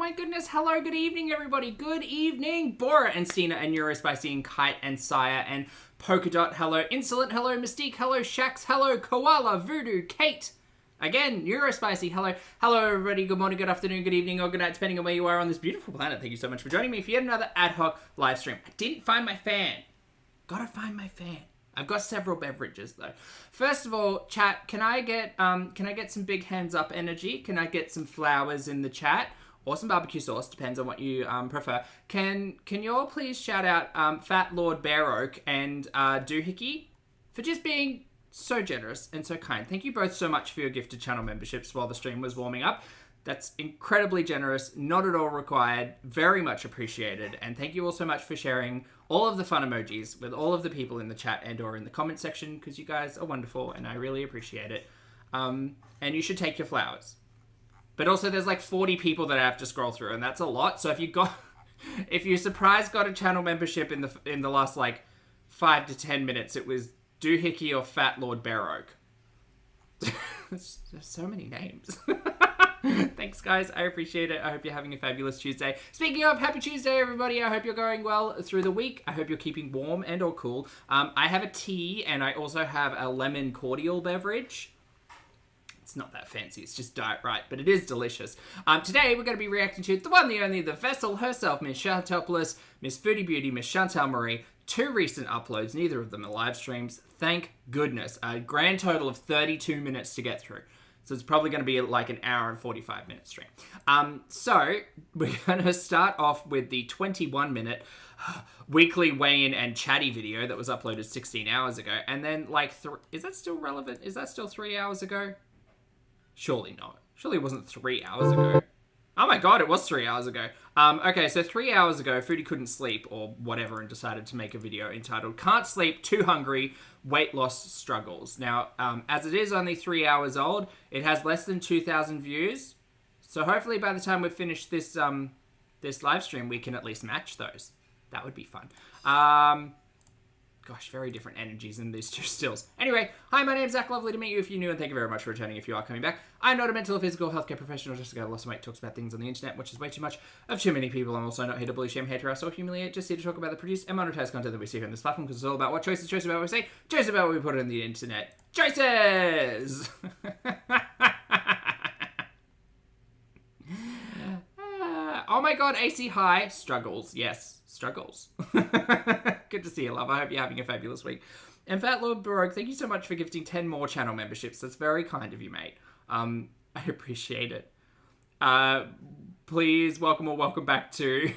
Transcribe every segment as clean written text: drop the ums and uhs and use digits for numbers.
my goodness. Hello, good evening, everybody. Good evening. Bora and Stina and Neurospicy and Kite and Saya and Polka Dot. Hello, Insolent. Hello, Mystique. Hello, Shax. Hello, Koala, Voodoo, Kate. Again, Neurospicy. Hello. Hello, everybody. Good morning, good afternoon, good evening, or good night, depending on where you are on this beautiful planet. Thank you so much for joining me for yet another ad hoc live stream. I didn't find my fan. Gotta find my fan. I've got several beverages though. First of all, chat, can I get some big hands up energy? Can I get some flowers in the chat? Or some barbecue sauce, depends on what you prefer. Can you all please shout out Fat Lord Bear Oak and Doohickey for just being so generous and so kind. Thank you both so much for your gifted channel memberships while the stream was warming up. That's incredibly generous, not at all required, very much appreciated. And thank you all so much for sharing all of the fun emojis with all of the people in the chat and or in the comment section, because you guys are wonderful and I really appreciate it. And you should take your flowers. But also there's like 40 people that I have to scroll through, and that's a lot. So if you surprise got a channel membership in the last like 5 to 10 minutes, it was Doohickey or Fat Lord Bear Oak. There's so many names. Thanks, guys. I appreciate it. I hope you're having a fabulous Tuesday. Speaking of, happy Tuesday, everybody. I hope you're going well through the week. I hope you're keeping warm and or cool. I have a tea, and I also have a lemon cordial beverage. It's not that fancy. It's just diet right, but it is delicious. Today, we're going to be reacting to the one, the only, the vessel herself, Miss Chattopolis, Miss Foodie Beauty, Miss Chantal Marie. 2 recent uploads. Neither of them are live streams. Thank goodness. A grand total of 32 minutes to get through. So it's probably going to be like an hour and 45 minute stream. So we're going to start off with the 21-minute weekly weigh-in and chatty video that was uploaded 16 hours ago. And then like, is that still relevant? Is that still 3 hours ago? Surely not. Surely it wasn't 3 hours ago. Oh my god, it was 3 hours ago. Okay, so 3 hours ago, Foodie couldn't sleep or whatever and decided to make a video entitled Can't Sleep, Too Hungry, Weight Loss Struggles. Now, as it is only 3 hours old, it has less than 2,000 views. So hopefully by the time we've finished this this live stream, we can at least match those. That would be fun. Gosh, very different energies in these two stills. Anyway, hi, my name's Zach. Lovely to meet you if you're new, and thank you very much for returning if you are coming back. I'm not a mental or physical healthcare professional, just a guy who lost some weight, talks about things on the internet, which is way too much of too many people. I'm also not here to bully, shame, hate, harass, or humiliate, just here to talk about the produced and monetized content that we see here on this platform, because it's all about what choices, choices about what we say, choices about what we put on the internet. Choices! Oh my god, AC High. Struggles. Yes, struggles. Good to see you, love. I hope you're having a fabulous week. And Fat Lord Baroque, thank you so much for gifting 10 more channel memberships. That's very kind of you, mate. I appreciate it. Please welcome or welcome back to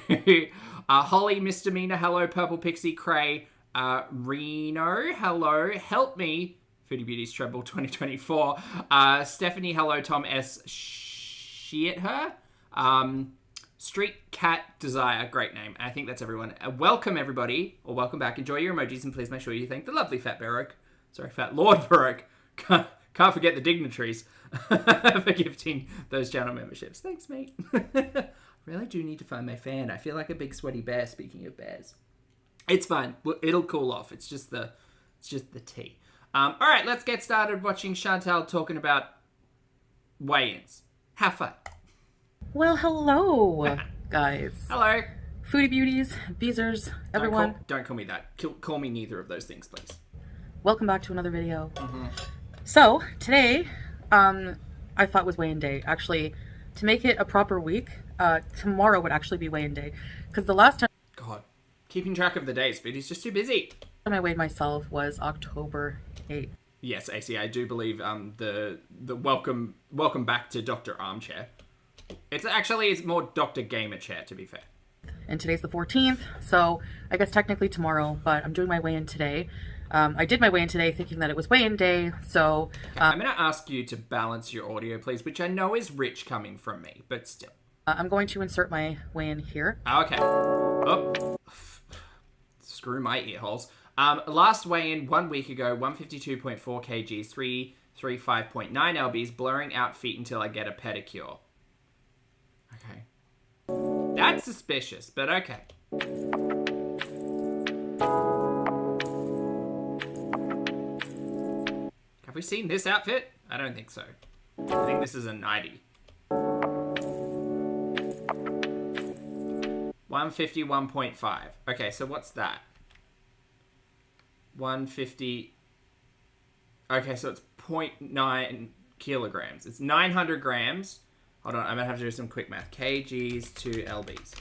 Holly, Misdemeanor, hello, Purple Pixie, Cray, Reno, hello, Help Me, Foodie Beauty's Treble 2024, Stephanie, hello, Tom S, Shit Her, Street Cat Desire, great name. I think that's everyone. Welcome, everybody, or welcome back. Enjoy your emojis, and please make sure you thank the lovely Fat Baroque. Sorry, Fat Lord Baroque. Can't forget the dignitaries for gifting those channel memberships. Thanks, mate. Really do need to find my fan. I feel like a big sweaty bear, speaking of bears. It's fine. It'll cool off. It's just the tea. All right, let's get started watching Chantal talking about weigh-ins. Have fun. Well, hello, guys. Hello. Foodie Beauties, Beezers, everyone. Don't call me that. Call me neither of those things, please. Welcome back to another video. So, today, I thought was weigh-in day. Actually, to make it a proper week, tomorrow would actually be weigh-in day. Because the last time... God, keeping track of the days, Foodie's just too busy. I weighed myself was October 8th. Yes, AC, I do believe the welcome back to Dr. Armchair. It's more Dr. Gamer Chair, to be fair. And today's the 14th, so I guess technically tomorrow, but I'm doing my weigh-in today. I did my weigh-in today thinking that it was weigh-in day, so... Okay, I'm going to ask you to balance your audio, please, which I know is rich coming from me, but still. I'm going to insert my weigh-in here. Okay. Oh. Screw my ear holes. Last weigh-in 1 week ago, 152.4 kgs, 335.9 lbs, blurring out feet until I get a pedicure. Okay. That's suspicious, but okay. Have we seen this outfit? I don't think so. I think this is a 90. 151.5. Okay, so what's that? 150. Okay, so it's 0.9 kilograms. It's 900 grams. Hold on, I'm going to have to do some quick math. Kgs to lbs.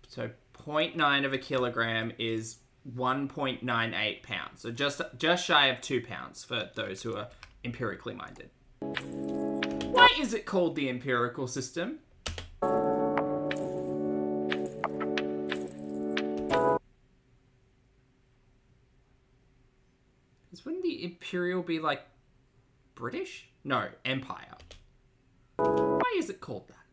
So 0.9 of a kilogram is 1.98 pounds. So just shy of 2 pounds for those who are empirically minded. Why is it called the empirical system? Wouldn't the imperial be like British? No, empire. Why is it called that?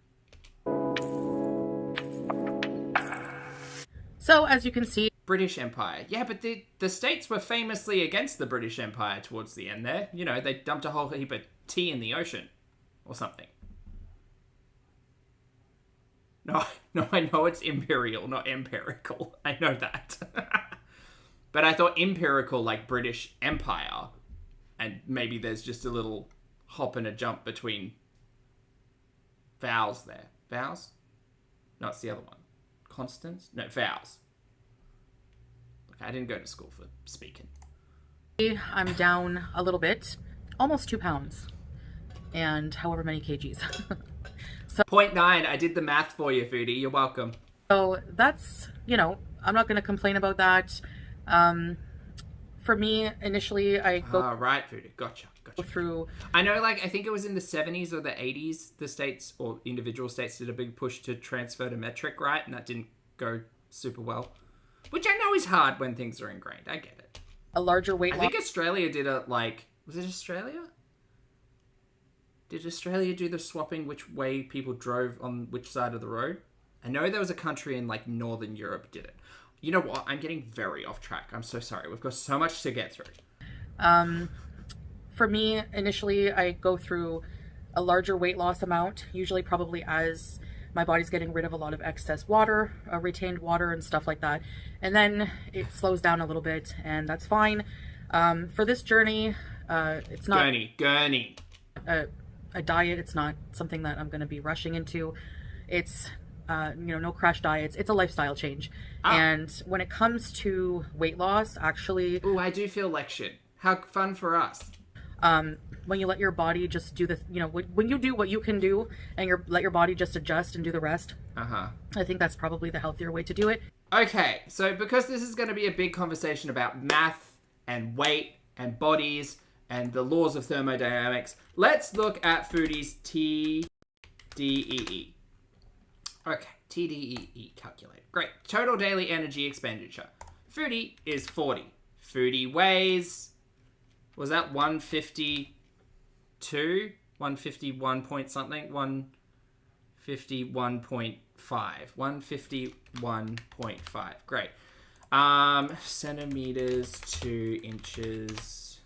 So, as you can see... British Empire. Yeah, but the States were famously against the British Empire towards the end there. You know, they dumped a whole heap of tea in the ocean. Or something. No, I know it's imperial, not empirical. I know that. But I thought empirical, like British Empire. And maybe there's just a little hop and a jump between vowels there. Vowels? No, it's the other one. Constants? No, vowels. Look, I didn't go to school for speaking. I'm down a little bit, almost 2 pounds, and however many kgs. So 0.9, I did the math for you, Foodie. You're welcome. So that's, you know, I'm not going to complain about that. For me, initially, I go right, Foodie. Gotcha. through. I know, like, I think it was in the 70s or the 80s, the states or individual states did a big push to transfer to metric, right? And that didn't go super well. Which I know is hard when things are ingrained. I get it. A larger weight loss. I think Australia did a, like, was it Australia? Did Australia do the swapping which way people drove on which side of the road? I know there was a country in, like, Northern Europe did it. You know what? I'm getting very off track. I'm so sorry. We've got so much to get through. For me, initially, I go through a larger weight loss amount, usually probably as my body's getting rid of a lot of excess water, retained water and stuff like that. And then it slows down a little bit, and that's fine. For this journey, it's not Gurney. a diet. It's not something that I'm going to be rushing into. It's, no crash diets. It's a lifestyle change. And when it comes to weight loss, actually... Ooh, I do feel like shit. How fun for us. When you let your body just do the, when you do what you can do and let your body just adjust and do the rest. I think that's probably the healthier way to do it. Okay, so because this is going to be a big conversation about math and weight and bodies and the laws of thermodynamics, let's look at Foodie's TDEE. Okay, TDEE calculator. Great. Total daily energy expenditure. Foodie is 40. Foodie weighs... Was that 152? 151 point something? 151.5. 151.5. Great. Centimeters to inches.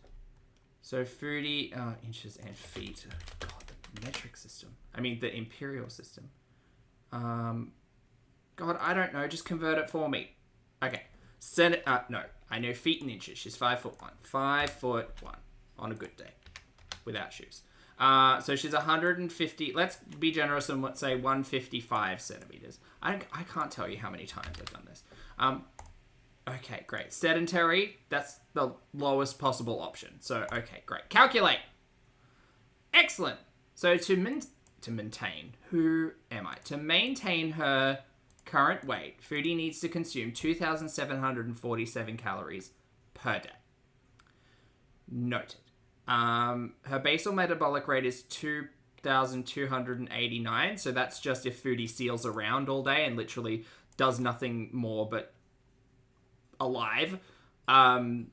So Foodie, inches and feet. Oh, God, the metric system. I mean, the imperial system. God, I don't know. Just convert it for me. Okay. No, I know feet and inches. She's 5'1". 5'1" on a good day, without shoes. So she's 150. Let's be generous and let's say 155 centimeters. I can't tell you how many times I've done this. Okay, great. Sedentary. That's the lowest possible option. So okay, great. Calculate. Excellent. So to maintain. Who am I? To maintain her current weight, Foodie needs to consume 2,747 calories per day. Noted. Her basal metabolic rate is 2,289, so that's just if Foodie seals around all day and literally does nothing more but alive. So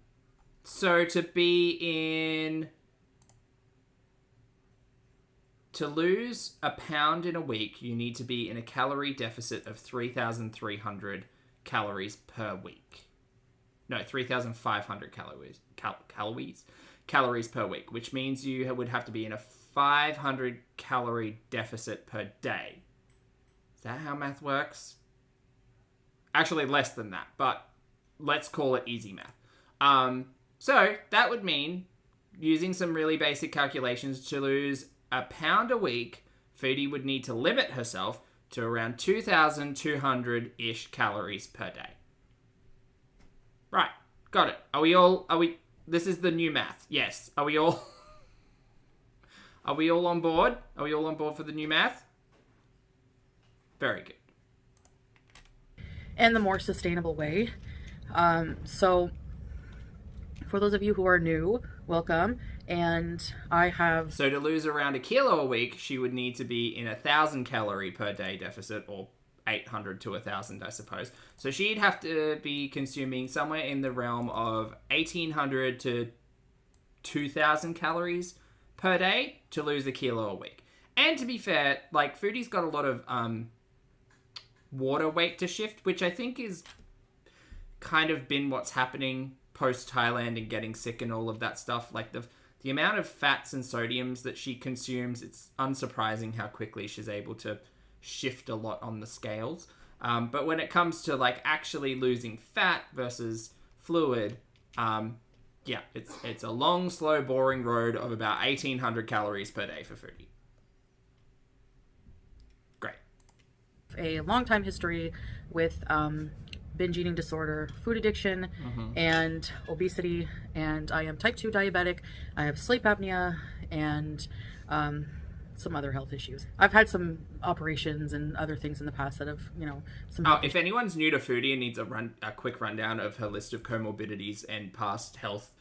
to lose a pound in a week, you need to be in a calorie deficit of 3,300 calories per week. No, 3,500 calories per week, which means you would have to be in a 500 calorie deficit per day. Is that how math works? Actually, less than that, but let's call it easy math. So that would mean, using some really basic calculations, to lose a pound a week, Foodie would need to limit herself to around 2,200-ish calories per day. Right. Got it. This is the new math. Yes. Are we all on board? Are we all on board for the new math? Very good. And the more sustainable way. So for those of you who are new, welcome. And I have... So to lose around a kilo a week, she would need to be in 1,000 calorie per day deficit, or 800 to 1,000, I suppose. So she'd have to be consuming somewhere in the realm of 1,800 to 2,000 calories per day to lose a kilo a week. And to be fair, like, Foodie's got a lot of water weight to shift, which I think is kind of been what's happening post-Thailand and getting sick and all of that stuff. Like, the amount of fats and sodiums that she consumes, it's unsurprising how quickly she's able to shift a lot on the scales. But when it comes to, like, actually losing fat versus fluid, Yeah, it's a long, slow, boring road of about 1,800 calories per day for Foodie. Great. A long time history with binge eating disorder, food addiction, and obesity, and I am type 2 diabetic. I have sleep apnea and some other health issues. I've had some operations and other things in the past that have, some... If anyone's new to Foodie and needs a quick rundown of her list of comorbidities and past health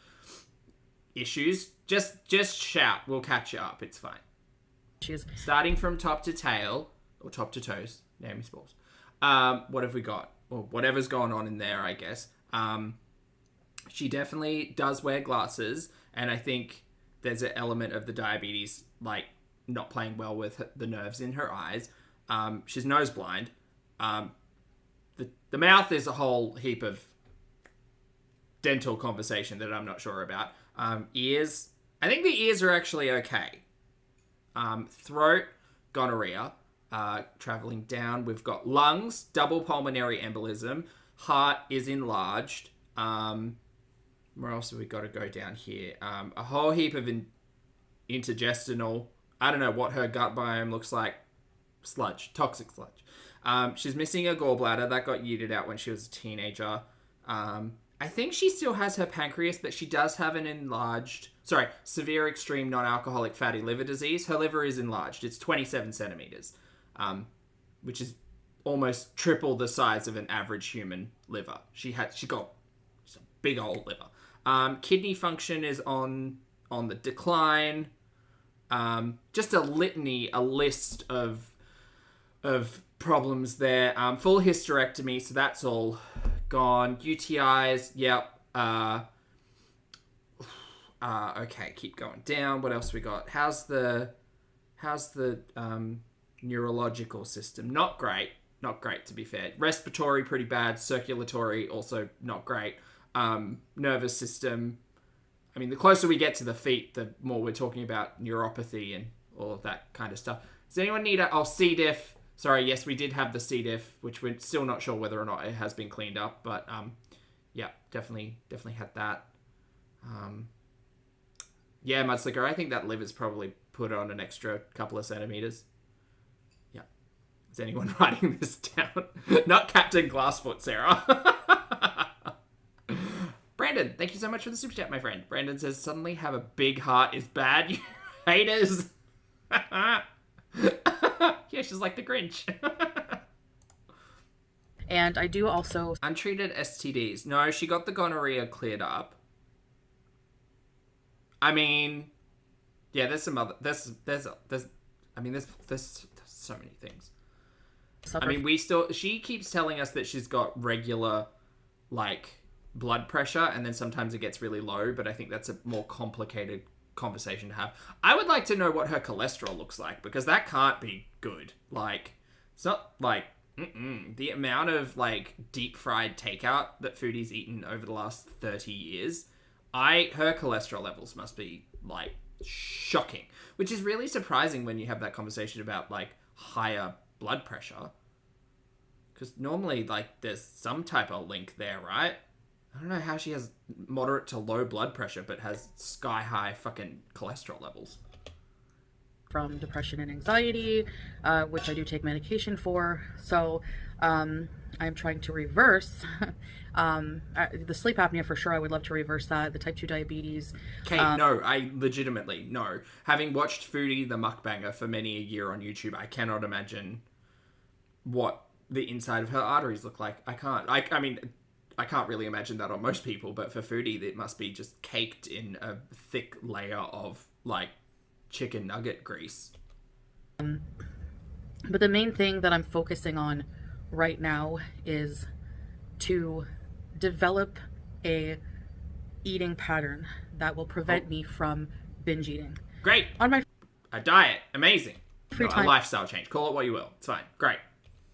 issues, just shout. We'll catch you up. It's fine. Starting from top to tail, or top to toes, Naomi's balls. What have we got? Or whatever's going on in there, I guess. She definitely does wear glasses, and I think there's an element of the diabetes, like, not playing well with the nerves in her eyes. She's nose blind. The mouth is a whole heap of dental conversation that I'm not sure about. Ears, I think the ears are actually okay. Throat, gonorrhea. Traveling down, we've got lungs, double pulmonary embolism. Heart is enlarged. Where else have we got to go down here? A whole heap of intergestinal. I don't know what her gut biome looks like. Sludge, toxic sludge. She's missing a gallbladder that got yeeted out when she was a teenager. I think she still has her pancreas, but she does have an severe extreme non-alcoholic fatty liver disease. Her liver is enlarged. It's 27 centimeters, which is almost triple the size of an average human liver. She's a big old liver. Kidney function is on the decline. Just a list of problems there. Full hysterectomy, so that's all gone. UTIs, yep. Okay, keep going down. What else we got? How's the neurological system? Not great, to be fair. Respiratory, pretty bad. Circulatory, also not great. Nervous system. I mean, the closer we get to the feet, the more we're talking about neuropathy and all of that kind of stuff. Does anyone need C. diff? Sorry, yes, we did have the C. diff, which we're still not sure whether or not it has been cleaned up, but yeah, definitely had that. Yeah, Mudslicker, I think that liver's probably put on an extra couple of centimeters. Yeah. Is anyone writing this down? Not Captain Glassfoot, Sarah. Brandon, thank you so much for the super chat, my friend. Brandon says, suddenly have a big heart is bad, you haters. Yeah, she's like the Grinch. And I do also... Untreated STDs. No, she got the gonorrhea cleared up. I mean, yeah, there's some other... There's so many things. I mean, she keeps telling us that she's got regular, like, blood pressure, and then sometimes it gets really low, but I think that's a more complicated conversation to have. I would like to know what her cholesterol looks like, because that can't be good. Like, it's not like the amount of like deep fried takeout that Foodie's eaten over the last 30 years, her cholesterol levels must be like shocking, which is really surprising when you have that conversation about like higher blood pressure, because normally like there's some type of link there, right? I don't know how she has moderate to low blood pressure, but has sky-high fucking cholesterol levels. From depression and anxiety, which I do take medication for. So I'm trying to reverse the sleep apnea for sure. I would love to reverse that. The type 2 diabetes. Kate, no, I legitimately, no. Having watched Foodie the Mukbanger for many a year on YouTube, I cannot imagine what the inside of her arteries look like. I can't. I mean... I can't really imagine that on most people, but for Foodie, it must be just caked in a thick layer of, like, chicken nugget grease. But the main thing that I'm focusing on right now is to develop a eating pattern that will prevent me from binge eating. Great. On my a diet. Amazing. free time. A lifestyle change. Call it what you will. It's fine. Great.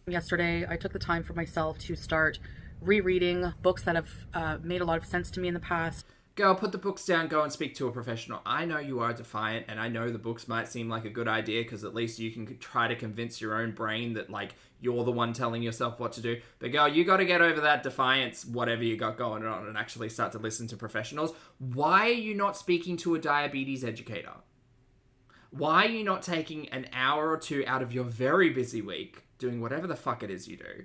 Yesterday, I took the time for myself to start rereading books that have made a lot of sense to me in the past. Girl, put the books down, go and speak to a professional. I know you are defiant, and I know the books might seem like a good idea because at least you can try to convince your own brain that, like, you're the one telling yourself what to do. But girl, you got to get over that defiance, whatever you got going on, and actually start to listen to professionals. Why are you not speaking to a diabetes educator? Why are you not taking an hour or two out of your very busy week, doing whatever the fuck it is you do,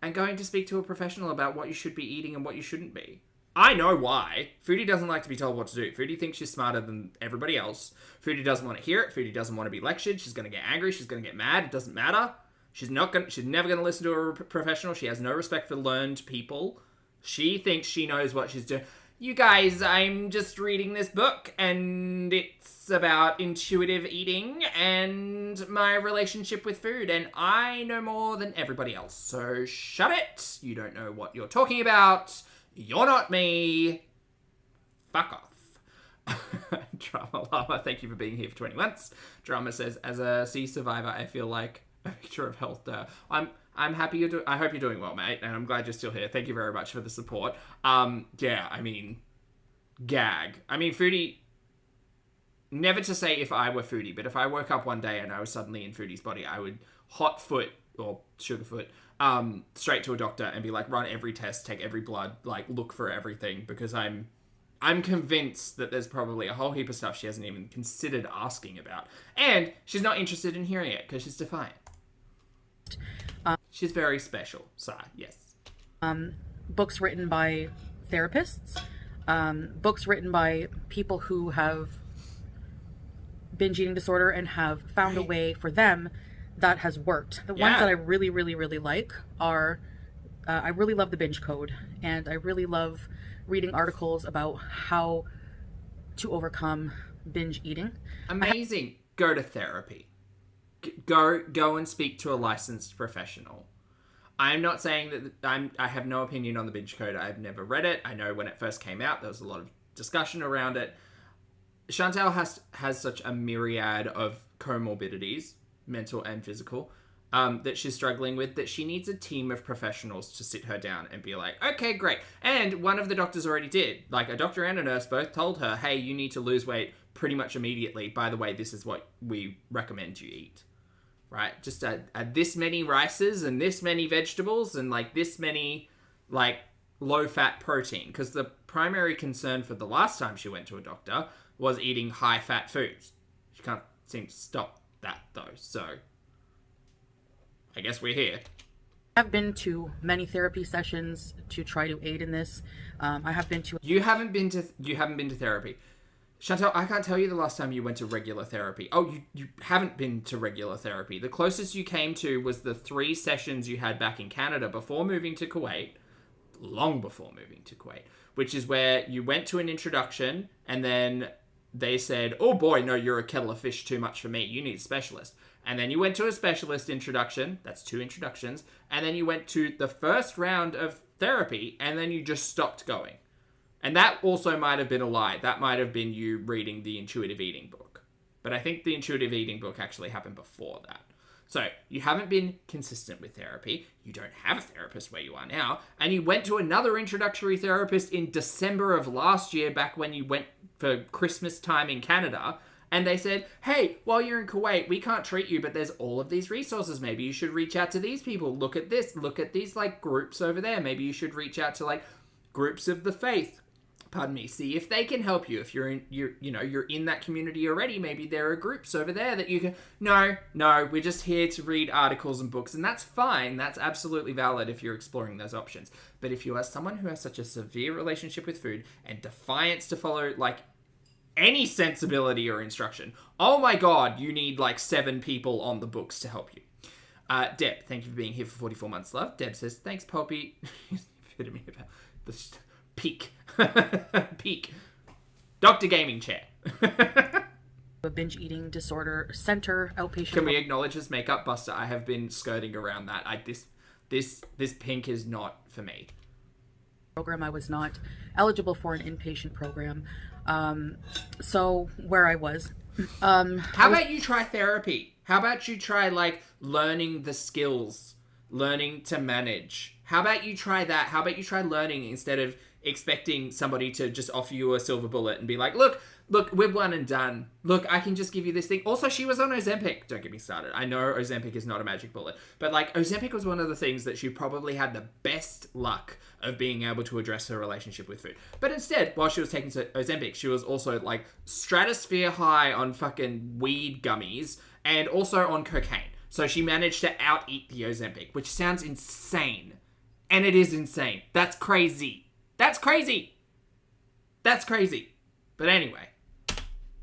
and going to speak to a professional about what you should be eating and what you shouldn't be? I know why. Foodie doesn't like to be told what to do. Foodie thinks she's smarter than everybody else. Foodie doesn't want to hear it. Foodie doesn't want to be lectured. She's going to get angry. She's going to get mad. It doesn't matter. She's never going to listen to a professional. She has no respect for learned people. She thinks she knows what she's doing. You guys, I'm just reading this book, and it's about intuitive eating and my relationship with food, and I know more than everybody else. So shut it. You don't know what you're talking about. You're not me. Fuck off. Drama Llama, thank you for being here for 20 months. Drama says, as a C survivor, I feel like a picture of health there. I'm happy you're I hope you're doing well, mate, and I'm glad you're still here. Thank you very much for the support. Yeah, I mean, gag. I mean, Foodie, never to say if I were Foodie, but if I woke up one day and I was suddenly in Foodie's body, I would hot foot, or sugar foot, straight to a doctor and be like, run every test, take every blood, like, look for everything, because I'm convinced that there's probably a whole heap of stuff she hasn't even considered asking about. And she's not interested in hearing it because she's defiant. She's very special, so yes. Books written by therapists, books written by people who have binge eating disorder and have found a way for them that has worked. The ones that I really, really, really like are, I really love the Binge Code, and I really love reading articles about how to overcome binge eating. Amazing. Go to therapy. Go and speak to a licensed professional. I'm not saying that I have no opinion on the Binge Code. I've never read it. I know when it first came out, there was a lot of discussion around it. Chantal has such a myriad of comorbidities, mental and physical, that she's struggling with, that she needs a team of professionals to sit her down and be like, okay, great. And one of the doctors already did. Like, a doctor and a nurse both told her, hey, you need to lose weight pretty much immediately. By the way, this is what we recommend you eat. Right? Just add this many rices and this many vegetables and, like, this many, like, low-fat protein. Because the primary concern for the last time she went to a doctor was eating high-fat foods. She can't seem to stop that, though. So I guess we're here. I've been to many therapy sessions to try to aid in this. I have been to... You haven't been to therapy. Chantal, I can't tell you the last time you went to regular therapy. Oh, you haven't been to regular therapy. The closest you came to was the 3 sessions you had back in Canada before moving to Kuwait, long before moving to Kuwait, which is where you went to an introduction and then they said, oh boy, no, you're a kettle of fish, too much for me. You need a specialist. And then you went to a specialist introduction. That's 2 introductions. And then you went to the first round of therapy and then you just stopped going. And that also might have been a lie. That might have been you reading the intuitive eating book. But I think the intuitive eating book actually happened before that. So you haven't been consistent with therapy. You don't have a therapist where you are now. And you went to another introductory therapist in December of last year, back when you went for Christmas time in Canada. And they said, hey, while you're in Kuwait, we can't treat you, but there's all of these resources. Maybe you should reach out to these people. Look at this. Look at these, like, groups over there. Maybe you should reach out to, like, groups of the faith. Pardon me, see if they can help you. If you're in that community already, maybe there are groups over there that you can... No, we're just here to read articles and books, and that's fine. That's absolutely valid if you're exploring those options. But if you are someone who has such a severe relationship with food and defiance to follow, like, any sensibility or instruction, oh my god, you need, like, 7 people on the books to help you. Deb, thank you for being here for 44 months, love. Deb says, thanks, Poppy. Peak. Peak. Dr. Gaming Chair. A binge eating disorder center, outpatient. Can we acknowledge this makeup buster? I have been skirting around that. This pink is not for me. Program. I was not eligible for an inpatient program. So where I was. How about you try therapy? How about you try, like, learning the skills, learning to manage? How about you try that? How about you try learning instead of expecting somebody to just offer you a silver bullet and be like, look, we're one and done. Look, I can just give you this thing. Also, she was on Ozempic. Don't get me started. I know Ozempic is not a magic bullet, but like Ozempic was one of the things that she probably had the best luck of being able to address her relationship with food. But instead, while she was taking Ozempic, she was also like stratosphere high on fucking weed gummies and also on cocaine. So she managed to out-eat the Ozempic, which sounds insane. And it is insane. That's crazy. That's crazy. That's crazy. But anyway.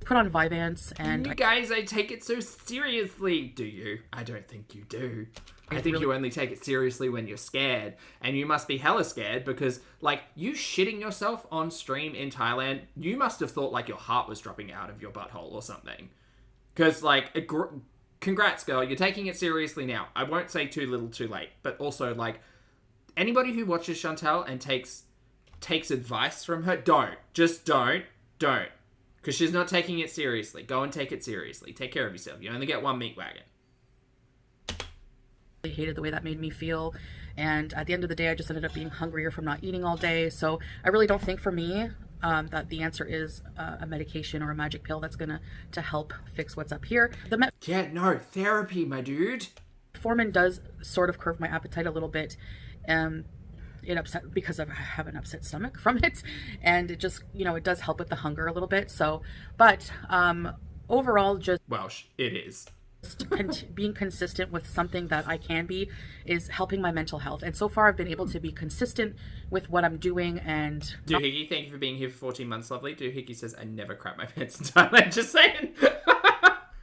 Put on Vyvanse and... You guys, I take it so seriously. Do you? I don't think you do. I think you only take it seriously when you're scared. And you must be hella scared because, like, you shitting yourself on stream in Thailand, you must have thought, like, your heart was dropping out of your butthole or something. Because, like, congrats, girl. You're taking it seriously now. I won't say too little too late. But also, like, anybody who watches Chantal and takes advice from her, don't. Just don't. Don't. Because she's not taking it seriously. Go and take it seriously. Take care of yourself. You only get one meat wagon. I hated the way that made me feel. And at the end of the day, I just ended up being hungrier from not eating all day. So I really don't think for me that the answer is a medication or a magic pill that's going to help fix what's up here. Yeah, no. Therapy, my dude. Metformin does sort of curb my appetite a little bit. It upset because I have an upset stomach from it, and it just, you know, it does help with the hunger a little bit. So, but overall, just it is being consistent with something that I can be is helping my mental health. And so far, I've been able to be consistent with what I'm doing. And Doohickey, thank you for being here for 14 months, lovely. Doohickey says I never crap my pants in Thailand. Just saying.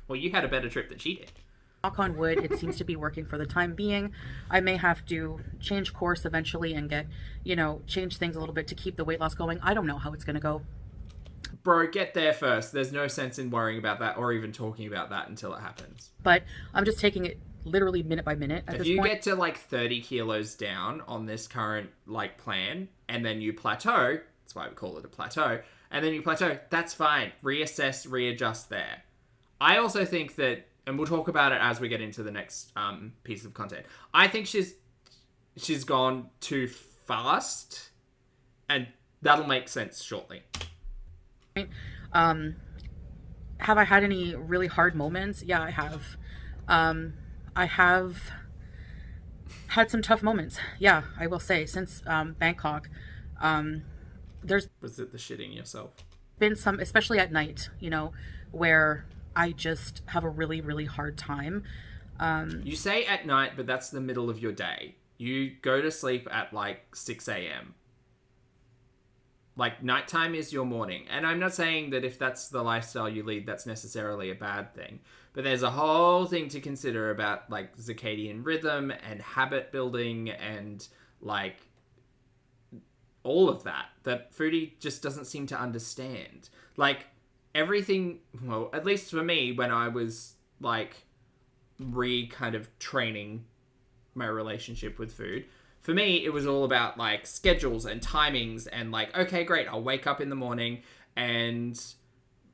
Well, you had a better trip than she did. Knock on wood, it seems to be working for the time being. I may have to change course eventually and get, you know, change things a little bit to keep the weight loss going. I don't know how it's going to go. Bro, get there first. There's no sense in worrying about that or even talking about that until it happens. But I'm just taking it literally minute by minute at this point. If you get to like 30 kilos down on this current like plan and then you plateau, that's why we call it a plateau, and then you plateau, that's fine. Reassess, readjust there. I also think that, and we'll talk about it as we get into the next piece of content. I think she's gone too fast, and that'll make sense shortly. Have I had any really hard moments? Yeah, I have. I have had some tough moments. Yeah, I will say since Bangkok. Was it the shitting yourself? Been some, especially at night, you know, where I just have a really, really hard time. You say at night, but that's the middle of your day. You go to sleep at like 6 a.m. Like nighttime is your morning. And I'm not saying that if that's the lifestyle you lead, that's necessarily a bad thing. But there's a whole thing to consider about like circadian rhythm and habit building and like all of that Foodie just doesn't seem to understand. Like everything, well, at least for me, when I was like kind of training my relationship with food, for me, it was all about like schedules and timings and like, okay, great. I'll wake up in the morning and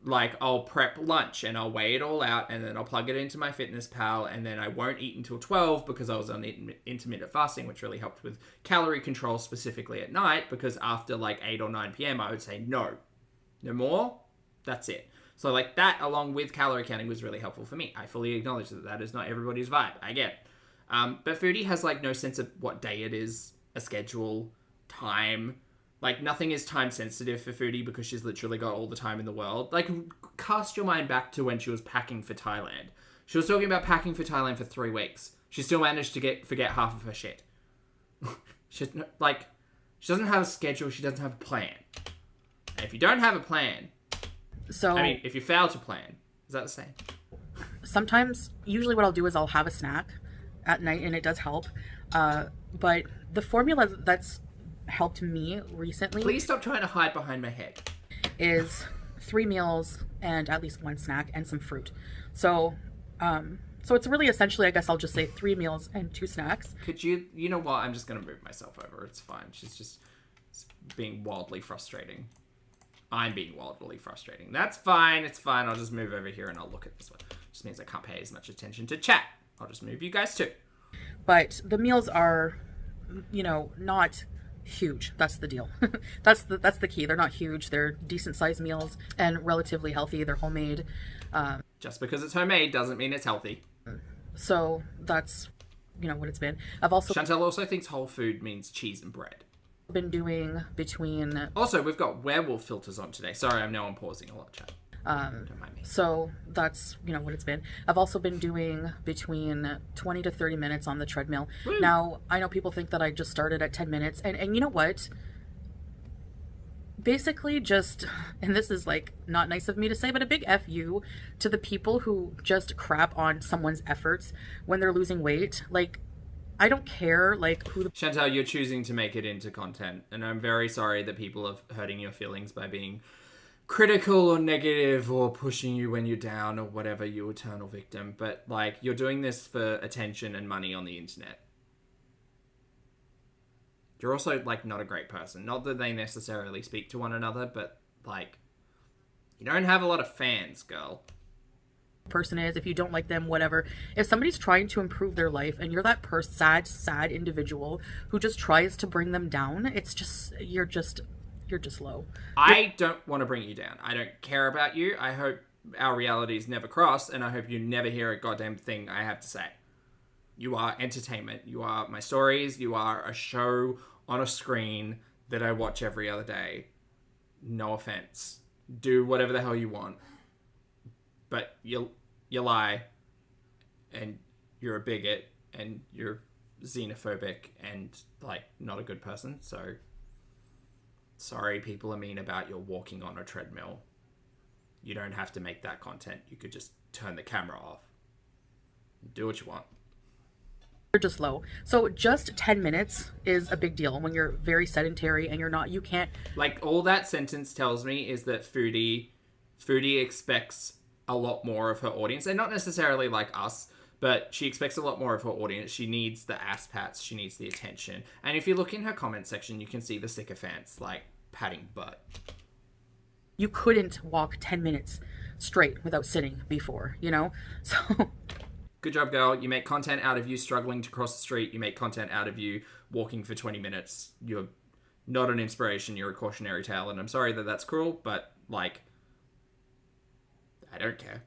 like I'll prep lunch and I'll weigh it all out and then I'll plug it into my Fitness Pal and then I won't eat until 12 because I was on intermittent fasting, which really helped with calorie control specifically at night, because after like 8 or 9 p.m. I would say no more. That's it. So like that along with calorie counting was really helpful for me. I fully acknowledge that that is not everybody's vibe. I get it. But Foodie has like no sense of what day it is, a schedule, time. Like nothing is time sensitive for Foodie because she's literally got all the time in the world. Like cast your mind back to when she was packing for Thailand. She was talking about packing for Thailand for 3 weeks. She still managed to forget half of her shit. She doesn't have a schedule. She doesn't have a plan. And if you don't have a plan, so I mean, if you fail to plan, is that the same? Sometimes, usually what I'll do is I'll have a snack at night and it does help. But the formula that's helped me recently... Please stop trying to hide behind my head. ...is 3 meals and at least 1 snack and some fruit. So it's really essentially, I guess I'll just say 3 meals and 2 snacks. Could you know what? I'm just going to move myself over. It's fine. She's just being wildly frustrating. I'm being wildly frustrating. That's fine. It's fine. I'll just move over here and I'll look at this one. Just means I can't pay as much attention to chat. I'll just move you guys too. But the meals are, you know, not huge. That's the deal. That's the key. They're not huge. They're decent sized meals and relatively healthy. They're homemade. Just because it's homemade doesn't mean it's healthy. So that's, you know, what it's been. I've also Chantal also thinks whole food means cheese and bread. been doing between Also, we've got werewolf filters on today. Sorry, I know I'm pausing a lot, chat. Don't mind me. so that's, you know, what it's been. I've also been doing between 20 to 30 minutes on the treadmill. Woo. Now, I know people think that I just started at 10 minutes and you know what? Basically just, and this is like not nice of me to say, but a big F you to the people who just crap on someone's efforts when they're losing weight. Like, I don't care like who the Chantal, you're choosing to make it into content, and I'm very sorry that people are hurting your feelings by being critical or negative or pushing you when you're down or whatever, you eternal victim. But like, you're doing this for attention and money on the internet. You're also like not a great person. Not that they necessarily speak to one another, but like, you don't have a lot of fans, girl. person is, if you don't like them, whatever. If somebody's trying to improve their life and you're that sad individual who just tries to bring them down, it's just, you're just low. I don't want to bring you down. I don't care about you. I hope our realities never cross, and I hope you never hear a goddamn thing I have to say. You are entertainment. You are my stories. You are a show on a screen that I watch every other day. No offense. Do whatever the hell you want. But you lie, and you're a bigot, and you're xenophobic, and like not a good person. So sorry, people are mean about your walking on a treadmill. You don't have to make that content. You could just turn the camera off. Do what you want. You're just low. So just 10 minutes is a big deal when you're very sedentary and you can't. Like, all that sentence tells me is that Foodie expects a lot more of her audience. And not necessarily like us, but she expects a lot more of her audience. She needs the ass pats. She needs the attention. And if you look in her comment section, you can see the sycophants, like, patting butt. You couldn't walk 10 minutes straight without sitting before, you know? So... Good job, girl. You make content out of you struggling to cross the street. You make content out of you walking for 20 minutes. You're not an inspiration. You're a cautionary tale. And I'm sorry that that's cruel, but, like, I don't care.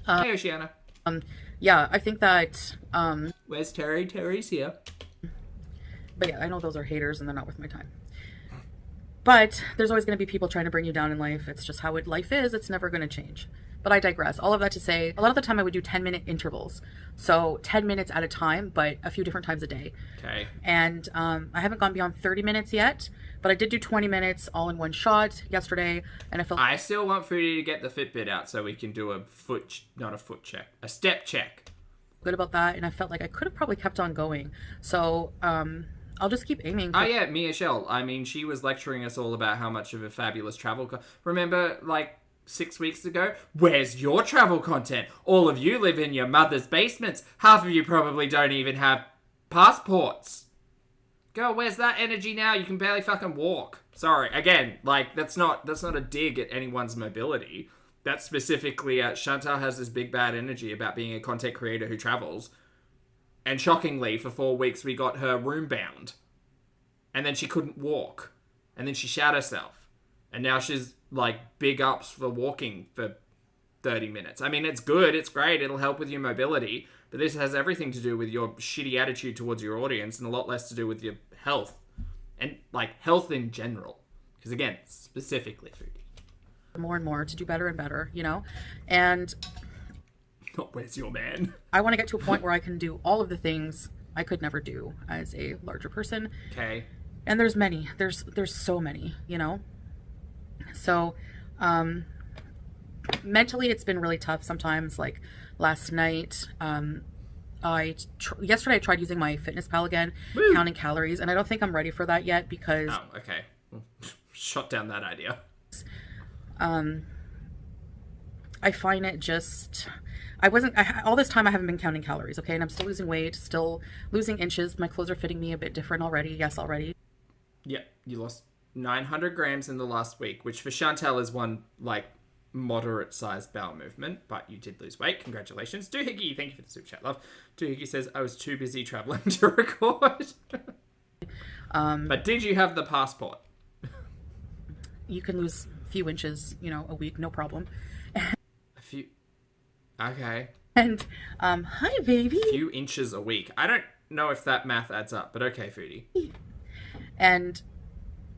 Hey, Oceana. Yeah, I think that... Where's Terry? Terry's here. But yeah, I know those are haters and they're not worth my time. But there's always going to be people trying to bring you down in life. It's just how life is. It's never going to change. But I digress. All of that to say, a lot of the time I would do 10-minute intervals. So 10 minutes at a time, but a few different times a day. Okay. And I haven't gone beyond 30 minutes yet, but I did do 20 minutes all in one shot yesterday. And I felt... I still want Foodie to get the Fitbit out so we can do a step check. good about that. And I felt like I could have probably kept on going. So I'll just keep aiming. Oh yeah, Mia Shell. I mean, she was lecturing us all about how much of a fabulous travel... Remember, like... 6 weeks ago, where's your travel content? All of you live in your mother's basements. Half of you probably don't even have passports. Girl, where's that energy now? You can barely fucking walk. Sorry, again, like, that's not a dig at anyone's mobility. That's specifically Chantal has this big bad energy about being a content creator who travels. And shockingly, for 4 weeks, we got her room bound. And then she couldn't walk. And then she shat herself. And now she's like big ups for walking for 30 minutes. I mean, it's good. It's great. It'll help with your mobility. But this has everything to do with your shitty attitude towards your audience and a lot less to do with your health. And like health in general. Because again, specifically Foodie. More and more to do better and better, you know? And not where's your man? I want to get to a point where I can do all of the things I could never do as a larger person. Okay. And there's many. There's so many, you know? So, mentally it's been really tough sometimes. Like last night, yesterday I tried using my fitness pal again, Woo! Counting calories, and I don't think I'm ready for that yet because... Oh, okay. Shut down that idea. I find it just... all this time I haven't been counting calories, okay? And I'm still losing weight, still losing inches. My clothes are fitting me a bit different already. Yes, already. Yeah, you lost 900 grams in the last week, which for Chantal is one, like, moderate-sized bowel movement, but you did lose weight. Congratulations. Doohickey, thank you for the super chat, love. Doohickey says, I was too busy traveling to record. But did you have the passport? You can lose a few inches, a week, no problem. A few. Okay. And, hi, baby. A few inches a week. I don't know if that math adds up, but okay, Foodie. And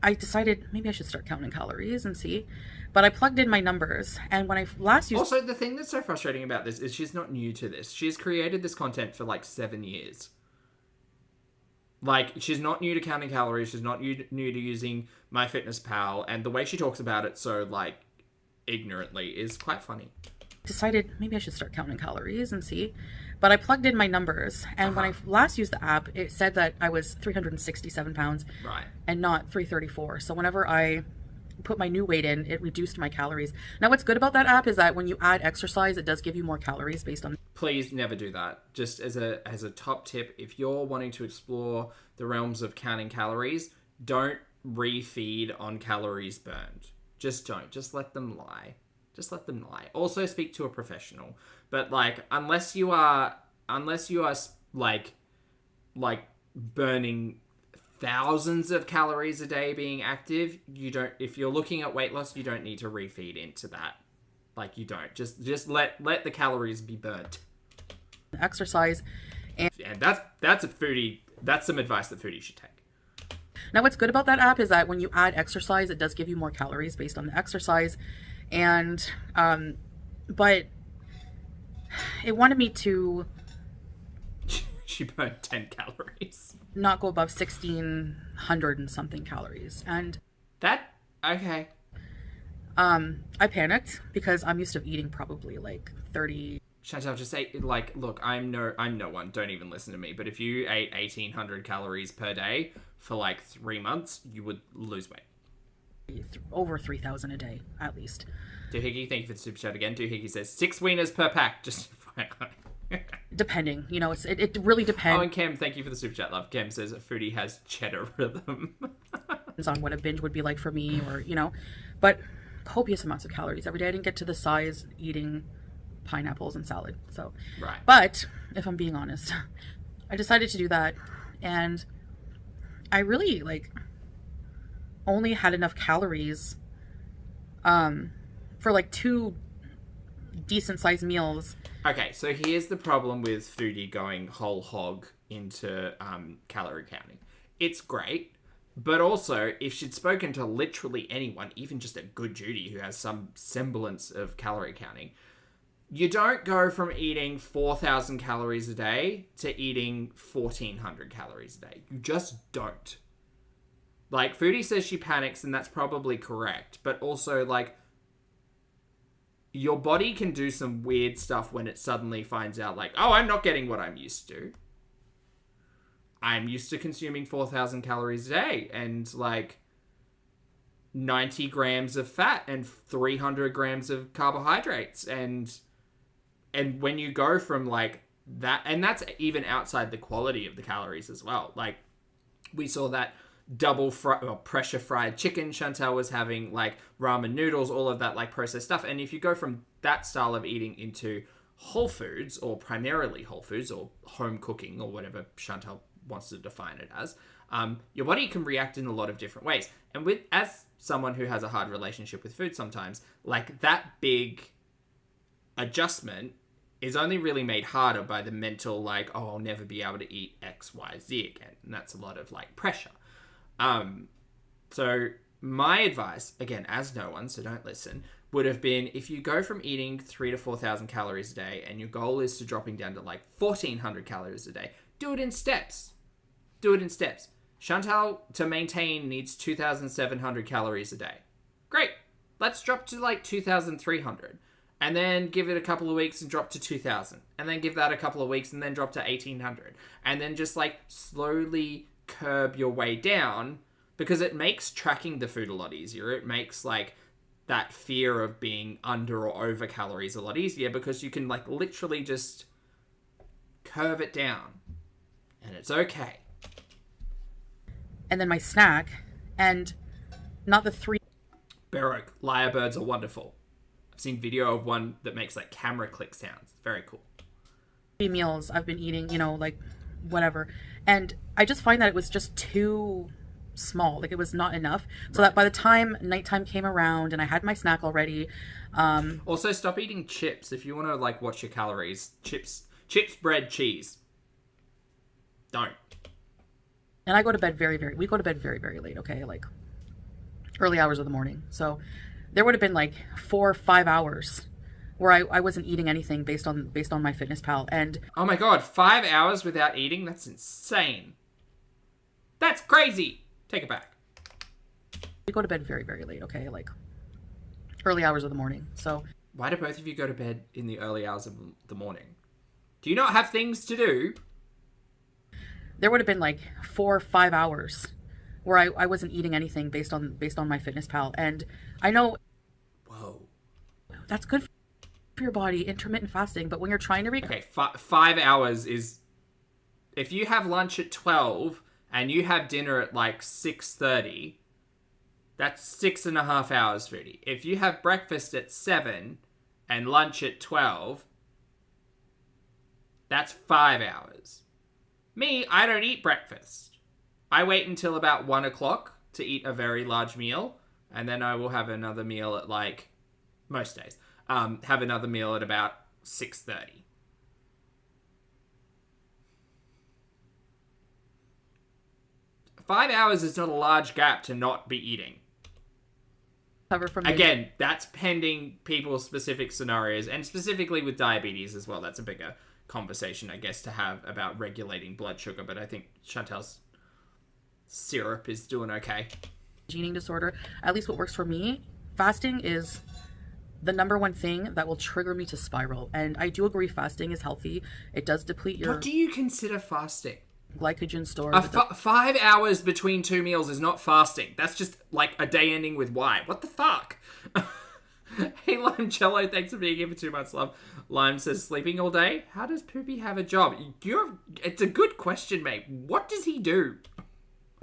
I decided maybe I should start counting calories and see. But I plugged in my numbers, and when I last used... Also, the thing that's so frustrating about this is she's not new to this. She's created this content for like 7 years. Like, she's not new to counting calories. She's not new to using MyFitnessPal. And the way she talks about it so, like, ignorantly is quite funny. Decided maybe I should start counting calories and see. But I plugged in my numbers, and when I last used the app, it said that I was 367 pounds. Right. And not 334. So whenever I put my new weight in, it reduced my calories. Now, what's good about that app is that when you add exercise, it does give you more calories based on... Please never do that. Just as a top tip, if you're wanting to explore the realms of counting calories, don't refeed on calories burned. Just don't. Just let them lie. Just let them lie. Also, speak to a professional. But like, unless you are like burning thousands of calories a day being active, you don't. If you're looking at weight loss, you don't need to refeed into that. Like, you don't. Just let the calories be burnt. Exercise. And that's a Foodie. That's some advice that Foodie should take. Now, what's good about that app is that when you add exercise, it does give you more calories based on the exercise. And, but it wanted me to... She burned 10 calories. Not go above 1,600 and something calories. And... That... Okay. I panicked because I'm used to eating probably like 30... Chantal, just say, like, look, I'm no one. Don't even listen to me. But if you ate 1,800 calories per day for like 3 months, you would lose weight. Over 3,000 a day, at least. Doohickey, thank you for the super chat again. Doohickey says 6 wieners per pack. Just depending, it really depends. Oh, and Cam, thank you for the super chat, love. Cam says Foodie has cheddar rhythm. Depends on what a binge would be like for me, or but copious amounts of calories every day. I didn't get to the size eating pineapples and salad. So, right. But if I'm being honest, I decided to do that, and I really only had enough calories for like 2 decent sized meals. Okay, so here's the problem with Foodie going whole hog into calorie counting. It's great, but also if she'd spoken to literally anyone, even just a good Judy who has some semblance of calorie counting, you don't go from eating 4,000 calories a day to eating 1,400 calories a day. You just don't. Like, Foodie says she panics, and that's probably correct. But also, like, your body can do some weird stuff when it suddenly finds out, like, oh, I'm not getting what I'm used to. I'm used to consuming 4,000 calories a day and, like, 90 grams of fat and 300 grams of carbohydrates. And when you go from, like, that... And that's even outside the quality of the calories as well. Like, we saw that... pressure fried chicken Chantal was having, like ramen noodles, all of that like processed stuff. And if you go from that style of eating into whole foods, or primarily whole foods, or home cooking, or whatever Chantal wants to define it as, your body can react in a lot of different ways. And as someone who has a hard relationship with food sometimes, like that big adjustment is only really made harder by the mental, like, oh, I'll never be able to eat X, Y, Z again. And that's a lot of like pressure. So my advice, again, as no one, so don't listen, would have been if you go from eating 3,000 to 4,000 calories a day and your goal is to dropping down to like 1,400 calories a day, do it in steps. Do it in steps. Chantal, to maintain, needs 2,700 calories a day. Great. Let's drop to like 2,300 and then give it a couple of weeks and drop to 2,000 and then give that a couple of weeks and then drop to 1,800 and then just like slowly curb your way down, because it makes tracking the food a lot easier. It makes like that fear of being under or over calories a lot easier, because you can like literally just curve it down and it's okay. And then my snack, and not the 3... Baroque, lyrebirds are wonderful. I've seen video of one that makes like camera click sounds. Very cool. 3 meals I've been eating, like whatever. And I just find that it was just too small. Like it was not enough. So that by the time nighttime came around and I had my snack already. Also, stop eating chips if you want to like watch your calories. Chips, bread, cheese. Don't. And I go to bed we go to bed very, very late, okay? Like early hours of the morning. So there would have been like 4 or 5 hours where I wasn't eating anything based on MyFitnessPal. And oh my god, 5 hours without eating? That's insane. That's crazy. Take it back. we go to bed very, very late, okay? Like early hours of the morning. So why do both of you go to bed in the early hours of the morning? Do you not have things to do? there would have been like 4 or 5 hours where I wasn't eating anything based on MyFitnessPal. And I know Whoa. that's good for your body, intermittent fasting, but when you're trying to Okay, 5 hours is... If you have lunch at 12 and you have dinner at like 6:30, that's 6.5 hours, Foodie. If you have breakfast at 7 and lunch at 12, that's 5 hours. Me, I don't eat breakfast. I wait until about 1 o'clock to eat a very large meal, and then I will have another meal at like, most days, have another meal at about 6:30. Five hours is not a large gap to not be eating. Cover from Again, that's pending people's specific scenarios, and specifically with diabetes as well. That's a bigger conversation, I guess, to have about regulating blood sugar, but I think Chantel's syrup is doing okay. eating disorder. At least what works for me, fasting is the number one thing that will trigger me to spiral. And I do agree fasting is healthy. It does deplete your What do you consider fasting? glycogen stores. 5 hours between 2 meals is not fasting. That's just like a day ending with Y. What the fuck? Hey, Limecello, thanks for being here for 2 months, love. Lime says, sleeping all day? How does Poopy have a job? It's a good question, mate. What does he do?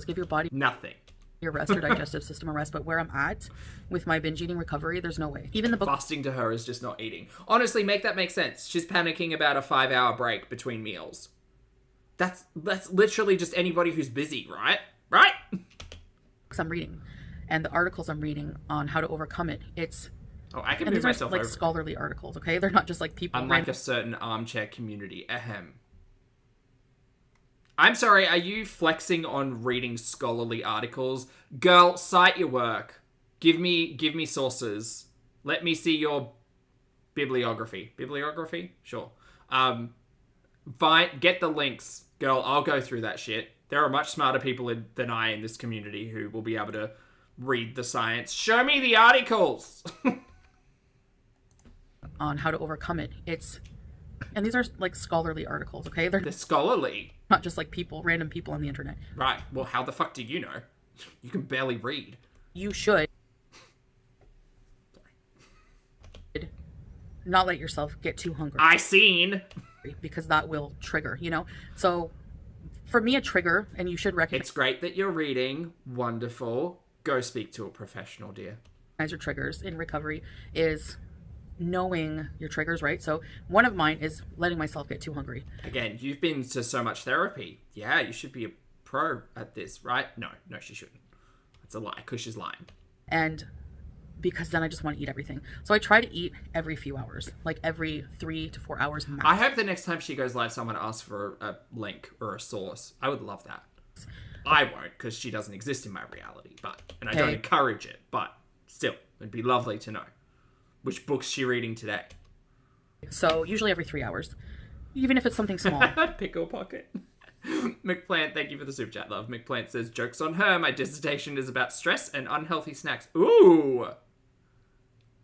Give your body Nothing. your rest, your digestive system a rest. But where I'm at with my binge eating recovery, there's no way. Even the book Fasting to her is just not eating. Honestly, make that make sense. She's panicking about a 5-hour break between meals. That's literally just anybody who's busy, right? Right? books I'm reading and the articles I'm reading on how to overcome it, it's Oh, I can and move these are myself like over. scholarly articles, okay? They're not just like people. Unlike a certain armchair community. Ahem. I'm sorry, are you flexing on reading scholarly articles? Girl, cite your work. Give me sources. Let me see your bibliography. Bibliography? Sure. Get the links. Girl, I'll go through that shit. There are much smarter people than I in this community who will be able to read the science. Show me the articles! on how to overcome it. And these are like scholarly articles, okay? They're They're scholarly. not just like random people on the internet. Right. Well, how the fuck do you know? You can barely read. You should not let yourself get too hungry. I seen. Because that will trigger, So for me, a trigger, and you should recognize It's great that you're reading. Wonderful. Go speak to a professional, dear. your triggers in recovery is knowing your triggers, right? So one of mine is letting myself get too hungry. Again, you've been to so much therapy. Yeah, you should be a pro at this, right? No, she shouldn't. That's a lie, because she's lying. And because then I just want to eat everything. So I try to eat every few hours, like every 3 to 4 hours max. I hope the next time she goes live, someone asks for a link or a source. I would love that. I won't, because she doesn't exist in my reality, and I don't encourage it, but still, it'd be lovely to know. Which book's she reading today? So usually every 3 hours, even if it's something small. Pickle pocket. McPlant, thank you for the super chat, love. McPlant says, joke's on her. My dissertation is about stress and unhealthy snacks. Ooh.